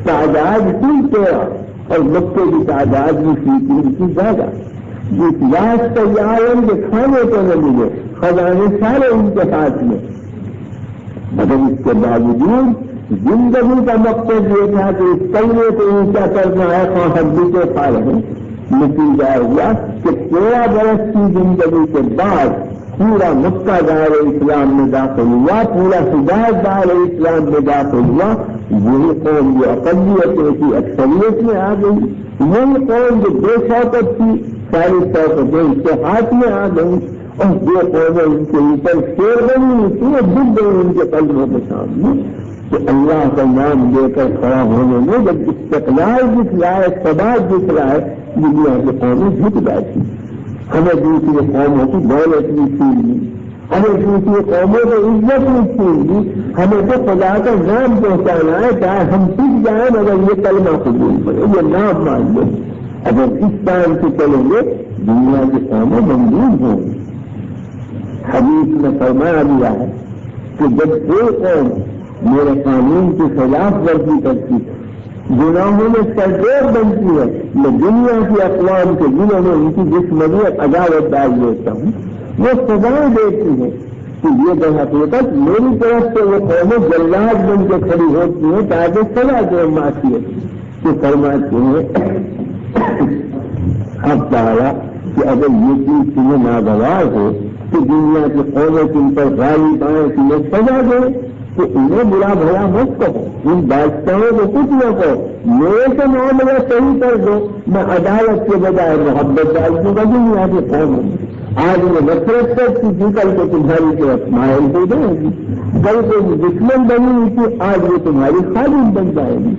تعداد تھی 13 اور مکے کی تعداد بھی تھی 3 کی زیادہ. جس لاش کا یہ عالم کے کھانے کو نہ ملے, خزانے سارے ان کے ہاتھ میں, مگر اس کے باوجود زندگی کا مقصد یہ تھا کہ اس کلمے کو اونچا کرنا ہے, کہاں ہڈی کے کھا رہے. نتیجہ ہوا کہ 13 برس کی زندگی کے بعد پورا مکہ دار اسلام میں داخل ہوا, پورا حجاز دار اسلام میں داخل ہوا. یہی قوم جو اقلیتوں کی اکثریت میں آ گئی, یہی قوم جو بے شوقت تھی ساری شوقتیں اس کے ہاتھ میں آ گئی, اور جو قومیں ان کے اوپر شیر بنی تھی وہ ڈب گئی ان کے قلبوں کے سامنے. کہ اللہ کا نام لے کر کھڑا ہونے میں جب استقلال دکھ رہا ہے, ثبات دکھ رہا ہے, دنیا کی قومیں جھک جاتی. ہمیں دوسری قوموں کی دولت نہیں چھینی, ہمیں دوسری قوموں کو عزت نہیں چھینی, ہمیں تو خدا کا نام پہنچانا ہے, چاہے ہم سیکھ جائیں مگر یہ کلمہ قبول کریں, یہ نام مان لیں. اگر اس ٹائم سے چلیں گے دنیا کی قومیں منظور ہوں گی. حدیث میں فرمایا دیا ہے کہ جب ایک قوم میرے قانون کی خلاف ورزی کرتی ہے, گناہوں میں سرزور بنتی ہے, میں دنیا کی اقوام کے دنوں میں ان کی دشمنی اور عداوت ڈال دیتا ہوں. وہ سزائیں دیتی ہیں کہ یہ در حقیقت میری طرف سے وہ قومیں جلاد بن کے کھڑی ہوتی ہیں تاکہ سزا دے معصیت کہ فرماتے ہیں اب چاہا کہ اگر یہ چیز تمہیں ناگوار ہو کہ دنیا کی قومیں تم پر غالب آئیں, تمہیں سزا دے, تو انہیں برا بھلا مت کہو, ان بادشاہوں کو کچھ نہ کہو, میرے سے معاملہ صحیح کر دو. میں عدالت کے بجائے محبت ڈال دوں گا دنیا کے قوموں میں. آج میں نفرت کرتی تھی, کل کو تمہاری طرف مائل ہو جائے گی. کل کو دشمن بنی تھی, آج وہ تمہاری خالد بن جائے گی.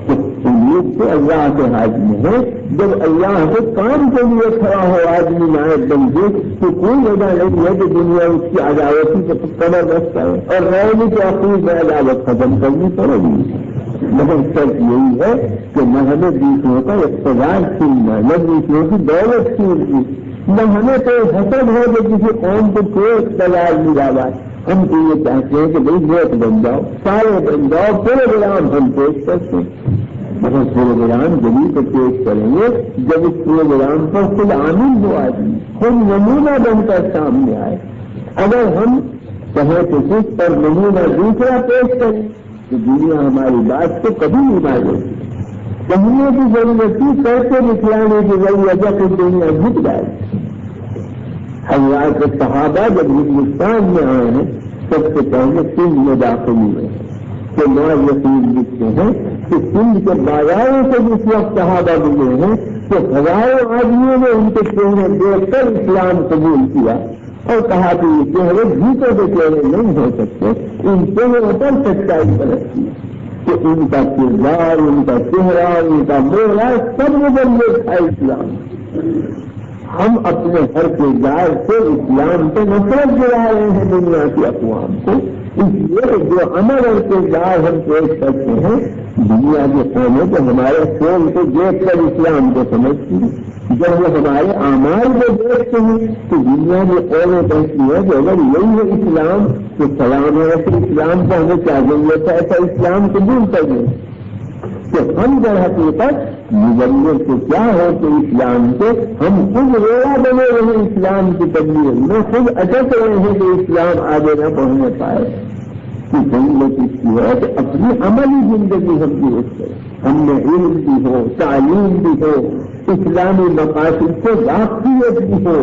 تو امید تو اللہ کے ہاتھ میں ہے. جب اللہ کے کام کے لیے کھڑا ہو آدمی نائب بن کے تو کوئی وجہ نہیں ہے کہ دنیا اس کی عداوتی کو قبر رکھتا ہے اور رہنے کے عقید میں عداوت ختم کرنی پڑے گی. مگر شرط یہی ہے کہ نہ ہمیں دوسروں کا اقتدار چھیننا، نہ دوسروں کی دولت چھیننا، نہ ہمیں کوئی حسد ہو کہ کسی قوم کو کوئی اقتدار ملا ہے. ہم تو یہ چاہتے ہیں کہ بھائی ووٹ بن جاؤ، سارے بن جاؤ، پروگرام ہم پیش کرتے ہیں. مگر پروگرام جبھی تو پیش کریں گے جب اس پروگرام پر خود عامل ہو آدمی، خود نمونہ بن کر سامنے آئے. اگر ہم کہیں تو کچھ پر نمونہ دوسرا پیش کریں تو دنیا ہماری بات کو کبھی نہیں مانے گی. کہنے کی ضرورت تھی، کیسے نکلانے کی ضرورت ہے کہ دنیا جھک جائے. حضرات صحابہ جب ہندوستان میں آئے ہیں سب سے پہلے سندھ میں داخل ہوئے تو نواز یقین لکھتے ہیں کہ سندھ کے بازاروں سے جس وقت صحابہ ملے ہیں تو ہزاروں آدمیوں نے ان کے چہرے دیکھ کر اسلام قبول کیا اور کہا کہ یہ چہرے جھوٹوں کے چہرے نہیں ہو سکتے، ان چہروں پر سچائی برتتی ہے. کہ ان کا کردار، ان کا چہرہ، ان کا بولا سب مبلغ تھا اسلام. ہم اپنے ہر کردار سے اسلام سے نفرت دلا رہے ہیں دنیا کی اقوام کو. اس لیے جو عمل اور کردار ہم پیش کرتے ہیں دنیا کے قوموں کو ہمارے فون کو دیکھ کر اسلام کو سمجھتی ہیں. جب وہ ہمارے اعمال کو دیکھتے ہیں تو دنیا کی قومیں کہتی ہیں کہ اگر یہی ہے اسلام تو سلام ہے، ایسے اسلام کو ہمیں کیا ضرورت ہے، ایسا اسلام قبول کر دیں. کہ ہم در حقیقت مجمد کو کیا ہے کہ اسلام سے ہم خود ریڑا بنے رہے اسلام کی تبلیغ میں، خود اٹک رہے ہیں کہ اسلام آگے نہ پہنچ پائے. کہ ضرورت اس کی ہے کہ اپنی عملی زندگی ہم درست کریں. ہم میں علم بھی ہو، تعلیم بھی ہو، اسلامی مقاصد سے واقفیت بھی ہو.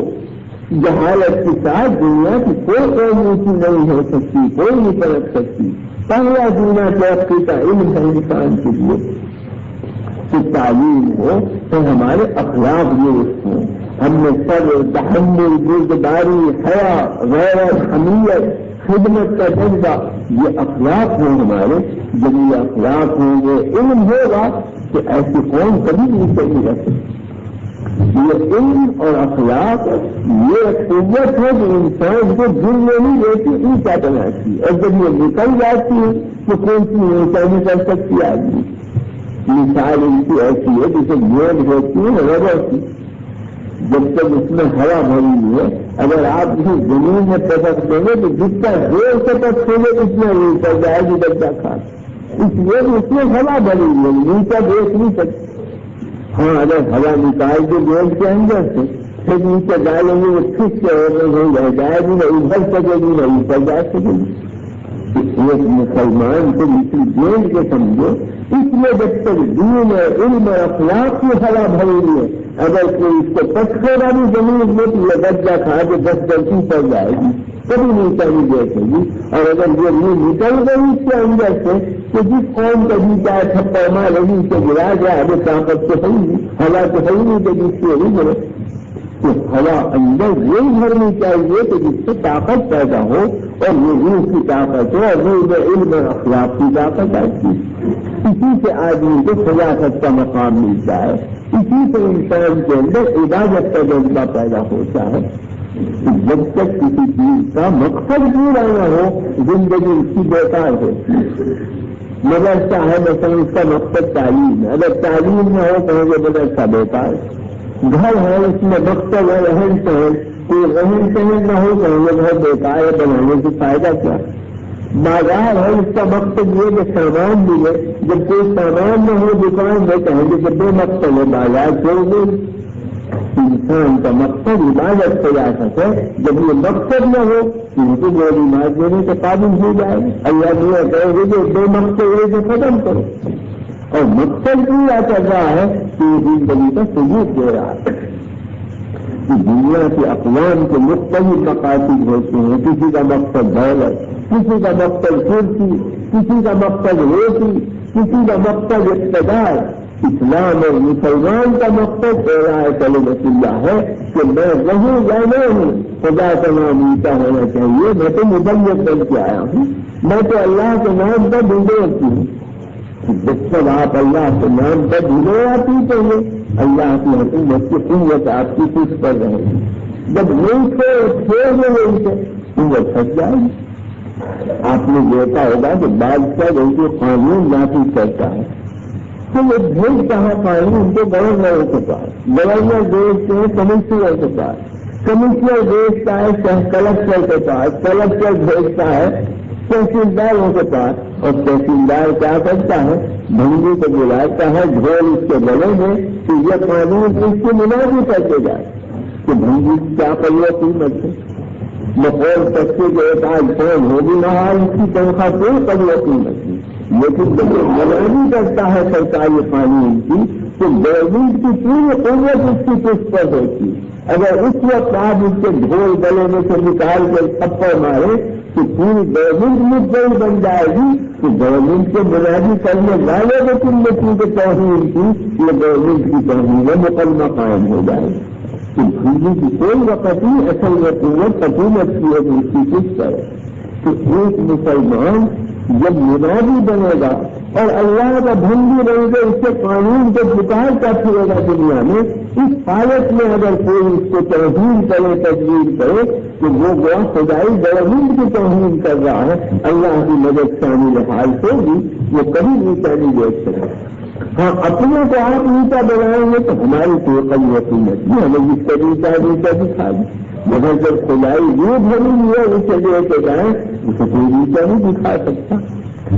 جہالت کے ساتھ دنیا کی کوئی قوم اونچی نہیں ہو سکتی، کوئی نہیں پلٹ سکتی. پہلا دنیا ترقی کا علم ہے انسان کے لیے کہ تعلیم ہو تو ہمارے اخلاق درست ہوں. ہم میں صبر، تحمل، بردباری، حیا، غیرت، حمیت، خدمت کا جذبہ، یہ اخلاق ہوں ہمارے. جب یہ اخلاق ہوں گے، علم ہوگا کہ ایسی قوم کبھی نہیں چلی رہ سکتی. یہ علم اور اخلاق یہ قوت ہے جو انسان کو دل میں نہیں دیتی، اونچا بناتی ہے. اور جب یہ نکل جاتی ہے تو کوئی چیز اونچا نہیں کر سکتی آدمی. مثال ان کی ایسی ہے جسے گیند ہوتی ہے ربڑ کی، جب تک اس میں ہوا بھری ہے اگر آپ اسے زمین میں پٹک دیں گے تو جتنا دیر سے پٹکیں گے اتنا نیچا جائے گی بچہ کھا. اس لیے اس میں ہوا بھری ہے، نیچا دیکھ نہیں سکتی. ہاں اگر ہوا نکال کے گیند کے اندر سے پھر نیچے ڈالیں گے وہ ٹھیک سے نہیں رہ جائے گی، نہ ابھر سکے گی نہ اوپر جا سکے گی. ایک مسلمان کو اسی گیند کے سمجھو. اس میں جب تک دین اور علم اور اخلاق کی ہوا بھری ہے اگر کوئی اس کو پٹکے گا بھی زمین میں تو یہ گجا کھا کے 10 گلتی پڑ جائے گی، کبھی نیچا نہیں دیکھے گی. اور اگر یہ نکل گئی اس کے اندر سے تو جس قوم کا بھی چاہے تھپڑ مارے گی اسے گرا جائے، ابھی طاقت تو ہے نہیں، ہوا تو ہے نہیں کہ جس سے نہیں گرے. تو ہوا اندر یہی بھرنی چاہیے کہ جس سے طاقت پیدا ہو اور یہ روح کی طاقت ہو اور روح میں علم اور اخلاق کی طاقت آتی. اسی سے آدمی کو خلافت کا مقام ملتا ہے، اسی سے انسان کے اندر عبادت کا جذبہ پیدا ہوتا ہے. جب تک کسی چیز کا مقصد پورا نہ ہو زندگی اس کی بیکار ہوتی ہے. مدرسہ ہے مثلا اس کا مقصد تعلیم ہے، اگر تعلیم نہ ہو تو یہ مدرسہ بیکار. گھر ہے اس میں مقصد ہے رہن سہن، کوئی رہن سہن نہ ہو تو یہ گھر بیکار ہے، بنانے سے فائدہ کیا. بازار ہے اس کا مقصد یہ کہ سامان ملے، جب کوئی سامان نہ ہو دکان میں کہیں گے کہ بے مقصد ہے بازار چھوڑ دیں. انسان کا مقصد عبادت سیاست ہے، جب یہ مقصد نہ ہو ان کو گولی مار دینے کے قابل ہو جائے. اللہ یہ کہے گے کہ بے مقصد ہے کہ ختم کرو. اور مقصد پورا کر رہا ہے کہ یہ زندگی کا ثبوت دے رہا ہے. دنیا کے اقوام کے مختلف مقاصد ہوتے ہیں. کسی کا مقصد دولت، کسی کا مقصد کرسی، کسی کا مقصد روٹی، کسی کا مقصد اقتدار. اسلام اور مسلمان کا مقصد اعلاء کلمۃ اللہ ہے کہ میں رہوں یا نہ ہوں خدا کا نام اونچا ہونا چاہیے. میں تو مبلغ بن کے آیا ہوں، میں تو اللہ کے نام کا بندے ہوں. جب تک آپ اللہ کے نام پر بھولے آتی چاہیے اللہ کی حکومت کی قوت آپ کی کچھ پر رہے گی. جب نہیں سے چھوڑ دیں نہیں سے قوت پھنس جائے گی. آپ نے دیکھا ہوگا کہ بادشاہ جو قانون نافذ کرتا ہے تو وہ بھیجتا ہے قانون ان کو گورنر کے پاس، گورنر بھیجتے ہیں کمشنر کے پاس، کمشنر بھیجتا ہے کلکٹر کے پاس، کلکٹر بھیجتا ہے تحصیلداروں کے پاس، اور تحصیلدار کیا کرتا ہے بھنگی کو بلاتا ہے ڈھول اس کے گلے میں کہ یہ قانون اس کی منافی کرتے جائے کہ بھنگی کیا کریے قیمت ہے بقول بچے کے ایک آج فون ہوگی نہ اس کی تنخواہ کوئی کریے قیمت نہیں. لیکن جب یہ منافی کرتا ہے سرکاری قانون کی تو گورنمنٹ کی پوری قوت اس کی پشت پر ہوتی. اگر اس وقت آپ اس کے ڈھول گلے میں سے نکال کر تھپڑ مارے تو پوری گورنمنٹ مدعی بن جائے گی کہ گورنمنٹ کے منافی کرنے والے کو تم نے کی توہین کی یہ گورنمنٹ کی توہین ہے مقدمہ قائم ہو جائے گا. کہ بھولی کی کوئی وقت ہی اصل حکومت حکومت کی ہے اس کی کچھ کرے. تو ایک مسلمان جب منافی بنے گا اور اللہ کا بھنگی رہے گا اس کے قانون کو پکارتا پھرے گا دنیا میں، اس حالت میں اگر کوئی اس کو توہین کرے تجویز کرے تو وہ گوا خدائی گورنمنٹ کی توہین کر رہا ہے. اللہ کی مدد شامل حال ہوگی وہ کبھی نیچا نہیں دیکھ سکے. ہاں اپنے کو آپ نیچا بنائیں گے تو ہماری کوئی کبھی حکومت نہیں ہمیں جس کا نیچا دکھا دی. مگر جب خدائی یہ بھری ہے اسے لے کے جائیں اسے کوئی نیچا نہیں دکھا سکتا.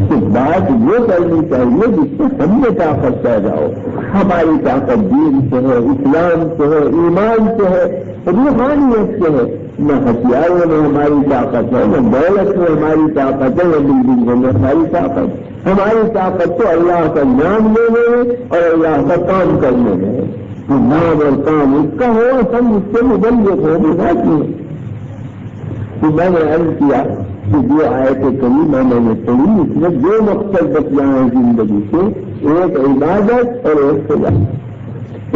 تو بات یہ کرنی چاہیے جس سے ہم میں طاقت پیدا ہو. ہماری طاقت دین سے ہے، اسلام سے ہے، ایمان سے ہے، روحانیت سے ہے. نہ ہتھیاروں میں ہماری طاقت ہے، نہ دولت میں ہماری طاقت ہے، نہ بلڈنگوں میں ہماری طاقت. ہماری طاقت تو اللہ کا نام لینے میں اور اللہ کا کام کرنے میں ہے. تو نام اور کام اس کا ہو ہم اس سے مبلغ ہو بتاتی ہیں. تو میں نے عرض کیا کہ جو آیت کریمہ میں نے پڑھی اس میں دو مقصد بتلائے زندگی سے، ایک عبادت اور ایک سزا.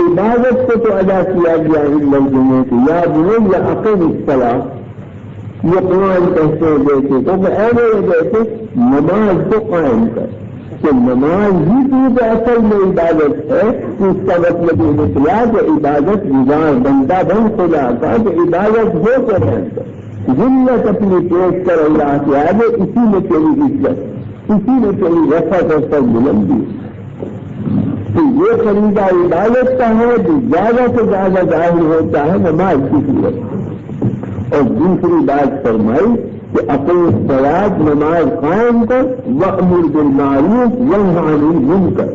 عبادت کو تو ادا کیا گیا ان لفظوں میں کہ یا بنو یا اقیم الصلاۃ. یہ قرآن کہتے ہیں دیکھے تو اے میرے بیٹے نماز کو قائم کر. کہ نماز ہی تو اصل میں عبادت ہے. اس کا مطلب یہ نکلا کہ عبادت گزار بندہ بن خدا کا کہ عبادت ہو تو بہتر ذلت اپنی پیش کر اللہ کے آگے. اسی میں تیری عزت، اسی میں تیری رفعت اور سر بلندی. تو یہ طریقہ عبادت کا ہے جو زیادہ سے زیادہ ظاہر ہوتا ہے نماز کی صورت. اور دوسری بات فرمائی کہ اپنی صلاۃ نماز قائم کر وأمر بالمعروف وانہ عن المنکر،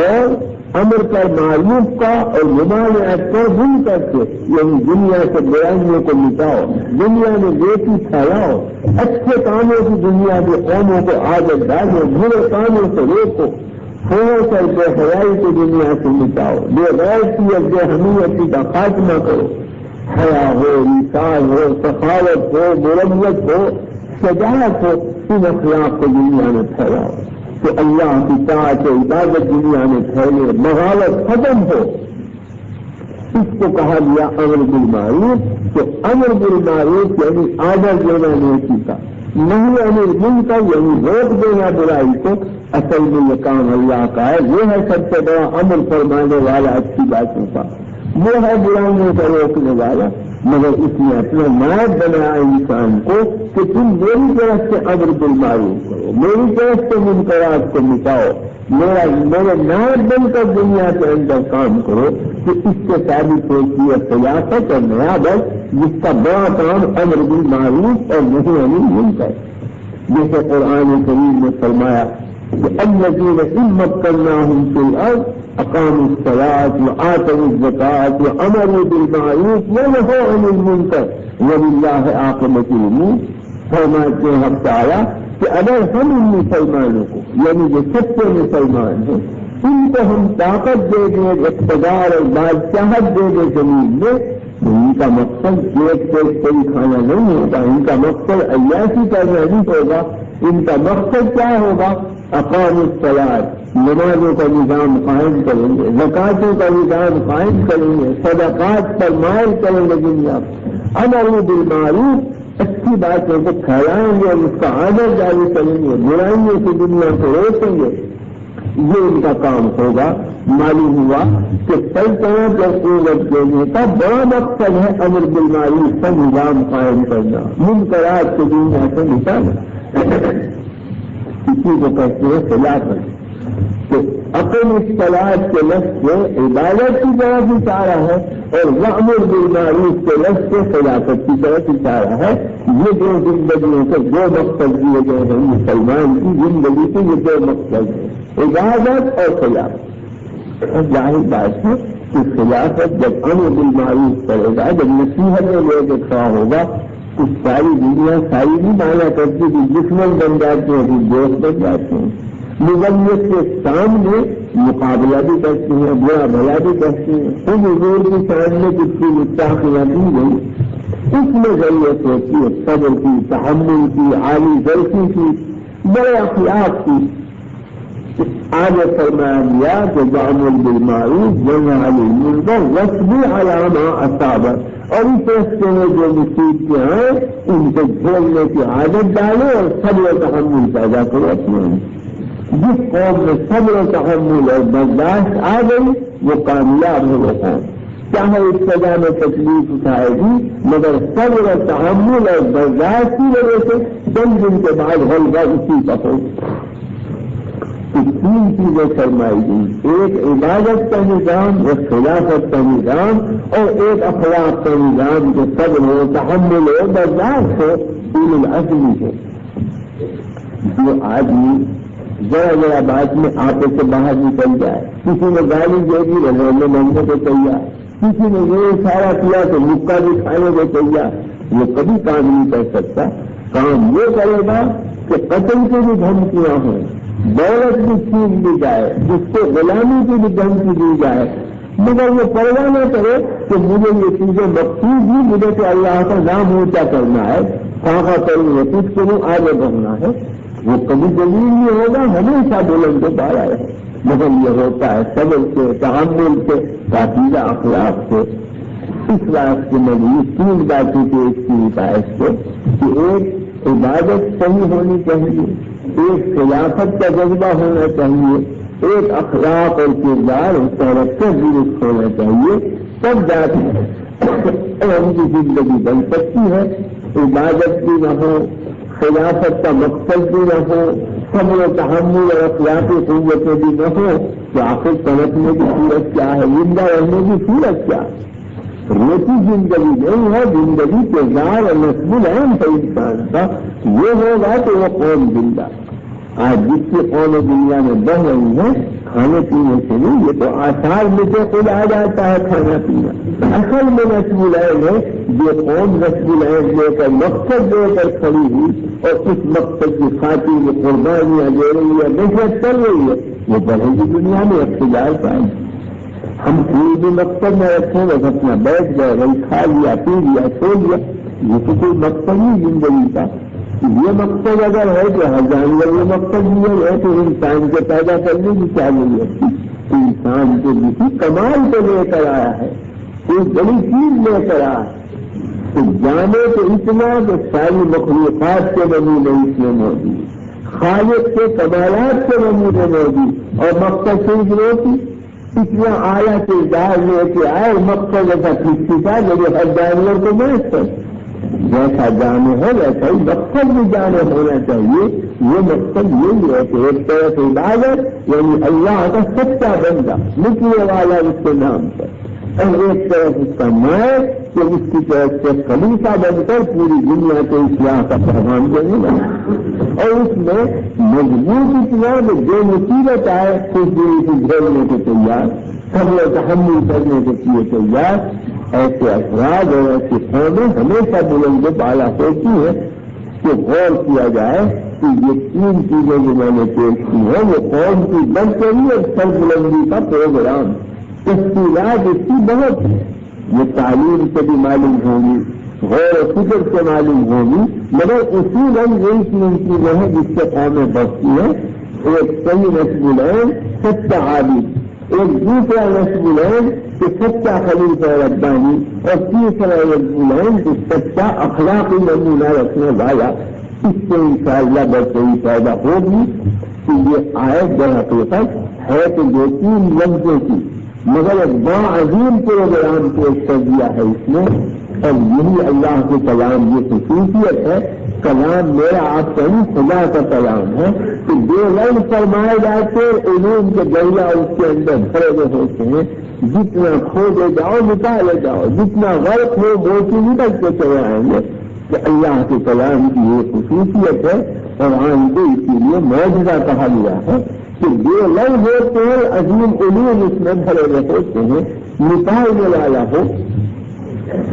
اور امر پر معروف کا اور ممانعت کا منکر سے یعنی دنیا سے برائیوں کو مٹاؤ، دنیا میں نیکی پھیلاؤ، اچھے کاموں کی دنیا کے قوموں کو عادت ڈالو، برے کاموں سے روکو، تھوڑے سر بے حیائی کو دنیا سے مٹاؤ، بے غیرتی اور بے حمیتی کا خاتمہ کرو. حیا ہو، انسان ہو، سخاوت ہو، مروت ہو، شجاعت ہو، ان اخلاق کو دنیا میں پھیلاؤ. تو اللہ کی طاعت و عبادت دنیا میں پھیلے، مغالط ختم ہو. اس کو کہا گیا امر بالمعروف. تو امر بالمعروف یعنی آدر دینا نیکی کا، نہیں امر منکر یعنی روک دینا برائی کو. اصل میں یہ کام اللہ کا ہے. وہ ہے سب سے بڑا امر فرمانے والا اچھی باتوں کا، وہ ہے برائیوں سے روکنے والا. مگر اس نے اپنا نائب بنایا انسان کو کہ تم میری طرف سے امر بالمعروف کرو، میری طرف سے منکرات کو مٹاؤ، میرے نائب بن کر دنیا کے اندر کام کرو. کہ اس سے ثابت ہوتی ہے خلافت اور نیابت جس کا بڑا کام امر بالمعروف اور نہی عن المنکر. جیسے قرآن کریم نے فرمایا کہ الذین ان مکناہم فی الارض اقاموا الصلاۃ وآتوا الزکاۃ وامروا بالمعروف ونہوا عن المنکر وللہ عاقبۃ الامور. فرماتے ہیں حق تعالیٰ کہ اگر ہم ان مسلمانوں کو یعنی جو سچے مسلمان ہیں ان کو ہم طاقت دے دیں، اقتدار اور بادشاہت دے دیں زمین میں، تو ان کا مقصد ایک کوئی کھانا نہیں ہوگا. ان کا مقصد عیاشی کرنا نہیں ہوگا. ان کا مقصد کیا ہوگا؟ اقاموا الصلاۃ، نمازوں کا نظام قائم کریں گے، زکاتوں کا نظام قائم کریں گے، صدقات پر مائل کریں گے دنیا. امروا بالمعروف، اچھی باتوں کو پھیلائیں گے اور اس کا آدر جاری کریں گے، برائیوں سے دنیا کو روکیں گے. یہ ان کا کام ہوگا. معلوم ہوا کہ سلطنت اور قوت دینے کا بڑا مقصد ہے امر بالمعروف کا نظام قائم کرنا، منکرات کو دنیا سے مٹانا. اسی کو کہتے ہیں خلافت. تو اپنے اصطلاحات کے لفظ سے عبادت کی طرف اشارہ ہے اور وامر بالمعروف کے لفظ سے خلافت کی طرف اشارہ ہے. یہ دو زندگیوں سے دو مقصد دیے گئے ہیں. مسلمان کی زندگی کے یہ دو مقصد ہیں، عبادت اور خلافت. ظاہر بات ہے کہ خلافت جب امر بالمعروف کرے گا، جب نصیحت میں لے کے کھڑا ہوگا، تو ساری دنیا ساری نہیں مانا کرتی کہ دشمن بن جاتے ہیں، پھر دوست بن جاتے ہیں. مغلیت کے سامنے مقابلہ بھی کرتے ہیں، برا بھلا بھی کرتے ہیں. خود حضور کے سامنے کتنی مستاخیاں دی گئی، اس میں ضرورت ہوتی ہے صبر کی، تحمل کی، عالی ذرفی کی، بڑے اخلاق کی. آگے فرمایا گیا کہ وامر بالمعروف ونہی عن المنکر واصبر علی ما اصابک، اور اس راستے میں جو مصیبتیں ہیں ان کو جھیلنے کی عادت ڈالو اور صبر و تحمل پیدا کرو اپنے. جس قوم میں صبر و تحمل اور برداشت آ گئی وہ کامیاب ہے. وہ قوم چاہے ابتدا میں تکلیف اٹھائے گی، مگر صبر و تحمل اور برداشت کی وجہ سے چند دن کے بعد غلبہ اسی کا ہو. تین چیزیں فرمائی گئی، ایک عبادت کا نظام، ایک خلافت کا نظام، اور ایک اخلاق کا نظام جو صبر ہو، تحمل ہو، برداشت ہو، اولو العزم ہے. جو آدمی ذرا بات میں آپے سے باہر نکل جائے، کسی نے گالی دے دی رضونے ماننے کو تیار، کسی نے یہ اشارہ کیا تو مکہ بھی کھانے کو تیار، یہ کبھی کام نہیں کر سکتا. کام یہ کرے گا کہ قتل کی بھی دھمکیاں ہوں، دولت بھی چھین دی جائے، جس کو غلامی کی بھی دھمکی دی جائے، مگر وہ پرواہ نہ کرے کہ مجھے یہ چیزیں مقصود ہی، مجھے تو اللہ کا نام اونچا کرنا ہے، کہاں کروں یہ کچھ کروں، آگے بڑھنا ہے. وہ کبھی دلیل نہیں ہوگا، ہمیشہ بلند بالا ہے. مگر یہ ہوتا ہے صبر سے، تحمل سے، پاکیزہ اخلاق سے. اس واسطے میں یہ تین باتیں پیش کی ہدایت سے کہ ایک عبادت صحیح ہونی چاہیے، ایک خلافت کا جذبہ ہونا چاہیے، ایک اخلاق اور کردار اور کیریکٹر درست ہونا چاہیے. تب جا کے ہم کی زندگی بن سکتی ہے. عبادت بھی نہ ہو، خلافت کا مقصد بھی نہ ہو، صبر و تحمل اور اخلاقی قوتیں بھی نہ ہو، تو آخر سمجھنے کی صورت کیا ہے؟ زندہ رہنے کی صورت کیا ہے؟ روٹی زندگی نہیں ہے، زندگی کردار اور نسل العین ہے انسان کا. یہ ہوگا تو وہ قوم زندہ. آج جس کی قوم دنیا میں بڑھ رہی ہے کھانے پینے سے نہیں، یہ تو آثار میں سے خود آ جاتا ہے کھانا پینا. اصل میں نسل العین ہے جو قوم نسل العین لے کر مقصد دے کر کھڑی ہوئی اور اس مقصد کی خاطر میں قربانیاں دے رہی ہے، محنت کر رہی ہے، وہ بڑھے گی دنیا میں اقتدار پائے گی. ہم کوئی بھی مقصد نہ رکھیں، بس اپنا بیٹھ گئے، وہی کھا لیا، پی لیا، چھوڑ دیا، یہ تو کوئی مقصد نہیں زندگی کا. یہ مقصد اگر ہے کہ ہر جانور یہ مقصد یہ ہے تو انسان کو پیدا کرنے کی کیا ضرورت ہے؟ انسان کو کسی کمال کو لے کر آیا ہے، کوئی بڑی چیز لے کر آیا ہے، تو جانے تو اتنا کہ ساری مخلوقات کے نمونے اس میں موجود، خالق کے کمالات کے نمونے موجود، اور مقصد سے روٹی اتنا اعلیٰ کردار لے کے آئے. مقصد ایسا کسی کا جو ہر جانور کو بیچ کر جیسا جانے ہے ویسا ہی مقصد بھی جانے ہونا چاہیے. یہ مقصد یہی ہے کہ ایک طرف عبادت یعنی اللہ کا سچا بندہ نکلنے والا اس کے نام پر، اور ایک طرف اس کا مائع کہ اس کی طرف سے خلیفہ بن کر پوری دنیا کو اصلاح کا پیغام دینے والا. اور اس میں مضبوط اتنا کہ جو مصیبت آئے کچھ دیر سے جھیلنے کے تیار، صبر و تحمل کرنے کے لیے تیار. ایسے افراد اور ایسی قومیں ہمیشہ بلند بالا ہوتی ہے کہ غور کیا جائے کہ یہ تین چیزیں جو میں نے پیش کی ہیں وہ قوم کی برتری اور سربلندی کا پروگرام. تفصیلات اس کی بہت ہے، یہ تعلیم سے بھی معلوم ہوگی، غور و فکر سے معلوم ہوگی، مگر اصولاً یہی تین چیزیں ہیں جس سے قومیں بڑھتی ہیں. ایک صحیح نسل العین، سچا عابد، ایک دوسرا نسل العین کہ سچا خلیفہ ربانی، اور تیسرا نسل العین کہ سچا اخلاقی نمونہ رکھنے والا. اس سے انشاءاللہ برتری پیدا ہوگی. کہ یہ آیت در حقیقت ہے تو دو تین لفظوں کی، مگر ایک بڑا عظیم پروگرام پیش کر دیا ہے اس نے، اور یہی اللہ کے کلام یہ خصوصیت ہے، کلام میرا آپ کا نہیں خدا کا کلام ہے کہ جو لفظ فرمائے جاتے علوم کے دریا اس کے اندر بھرے ہوئے ہوتے ہیں، جتنا کھودے جاؤ نکالے جاؤ، جتنا غلط ہو موتی نکلتے چلے آئیں گے، کہ اللہ کے کلام کی یہ خصوصیت ہے، قرآن کو اسی لیے معجزہ کہا گیا ہے کہ جو لفظ ہوتے ہیں عظیم علوم اس میں بھرے ہوئے ہوتے ہیں، نکالنے والا ہو،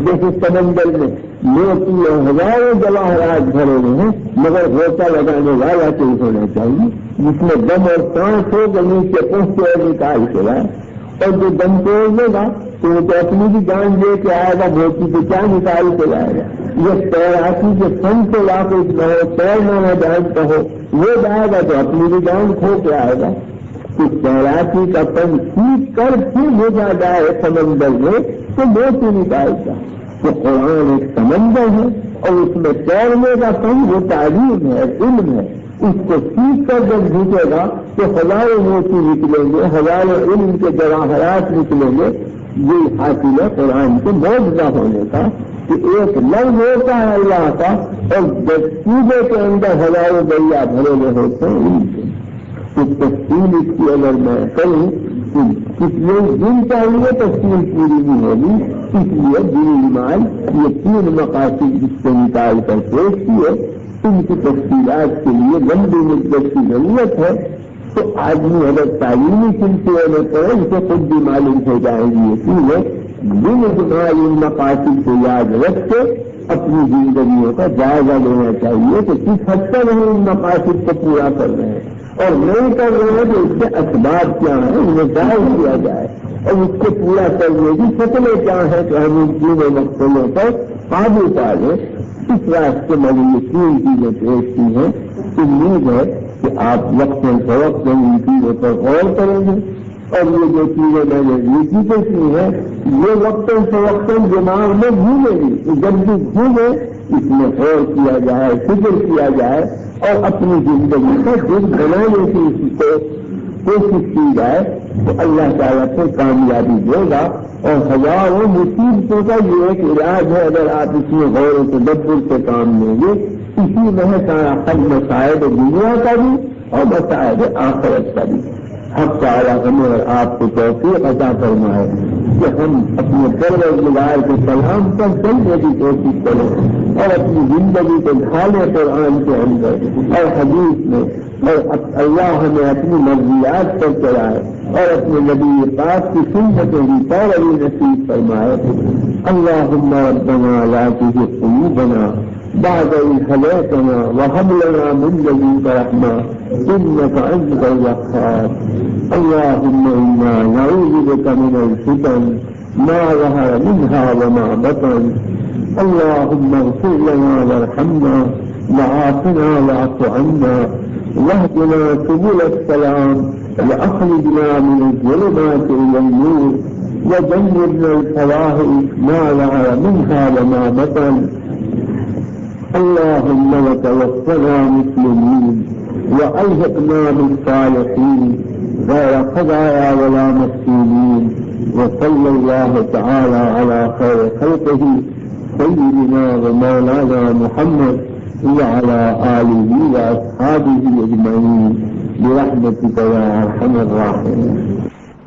جیسے سمندر میں موتی اور ہزاروں جواہرات بھرے ہوئے ہیں، مگر غوطہ لگانے والا کوئی ہونا چاہیے جس میں دم اور سانس ہو کہ نیچے پہنچے اور نکال کے لائے، اور جو دم توڑ دے گا تو وہ تو اپنی بھی جان لے کے آئے گا، موتی کو کیا نکال کے لائے گا۔ یہ تیراکی کے فن سے واقف نہ ہو، تیرنا نہ جانتا ہو، وہ جائے گا تو اپنی بھی جان کھو کے آئے گا۔ تو تیراکی کا فن سیکھ کر پھر بھیجا جائے سمندر میں تو موتی نکالتا۔ تو قرآن ایک سمندر ہے اور اس میں تیرنے کا فن وہ تعلیم ہے، علم ہے، اس کو سیکھ کر جب بھیجے گا تو ہزاروں موتی نکلیں گے، ہزاروں علم کے جواہرات نکلیں گے۔ یہ حاصل ہے قرآن کے معجزہ ہونے کا کہ ایک لفظ ہوتا ہے اللہ کا اور چیزوں کے اندر ہزاروں دریا بھرے ہوئے ہوتے ہیں علم کے۔ تو تفصیل اس کی اگر میں کروں تو کتنے دن چاہیے تفصیل پوری نہیں ہوگی، اس لیے دین ایمان یہ تین مقاصد جس کو نکال کر پیش کیے، ان کی تفصیلات کے لیے لمبی مدت کی ضرورت ہے۔ تو آدمی اگر تعلیمی سلسلے میں کرے اسے خود بھی معلوم ہو جائے گی یہ چیزیں، دن دماغ ان مقاصد کو یاد رکھ کے اپنی زندگیوں کا جائزہ لینا چاہیے کہ کس حد تک ہم ان مقاصد کو پورا کر رہے ہیں اور نہیں کر رہے ہیں تو اس کے اسباب کیا ہیں انہیں ظاہر کیا جائے اور اس کو پورا کرنے کی شکلیں کیا ہیں کہ ہم ان تینوں مقصدوں پر قابو پا لیں۔ اس راستے میں یہ تین چیزیں پیش کی ہیں، امید ہے کہ آپ وقتاً فوقتاً ان چیزوں پر غور کریں گے، اور یہ جو چیزیں میں نے ذکر کی ہیں یہ وقتاً فوقتاً دماغ میں گھومیں گی، جب بھی گھومے اس میں غور کیا جائے، فکر کیا جائے اور اپنی زندگی کو دل بنانے کی اس کو کوشش کی جائے تو اللہ تعالیٰ کو کامیابی دے گا۔ اور ہزاروں مصیبتوں کا یہ ایک علاج ہے اگر آپ اس میں غور و تدبر سے کام لیں گے، اسی میں سارا حل مسائل دنیا کا بھی اور مسائل آخرت کا بھی۔ حق تعالیٰ ہمیں اور آپ کو توفیق عطا فرمائے کہ ہم اپنے پروردگار کے کلام پر چلنے کی کوشش کریں اور اپنی زندگی کو ڈھالیں قرآن کے اندر اور حدیث میں، اور اللہ ہمیں اپنی مرضیات پر چلائے اور اپنے نبی پاک کی سنتوں کی پیروی نصیب فرمائے۔ اللہم ربنا لا تزغ قلوبنا بعد إذ هديتنا وهب لنا من لدنك رحمة إنك أنت الوهاب۔ اللهم إنا نعوذ بك من الفتن ما ظهر منها وما بطن، اللهم اغفر لنا وارحمنا وعافنا واعف عنا واهدنا سبل السلام وأخرجنا من الظلمات إلى النور وجنبنا الفواحش ما ظهر منها وما بطن، اللهم وتوفنا مسلمين وألحقنا بالصالحين غير خزايا ولا مفتونين، وصلى الله تعالى على خير خلقه سيدنا ومولانا محمد وعلى آله وأصحابه أجمعين برحمتك يا أرحم الراحمين۔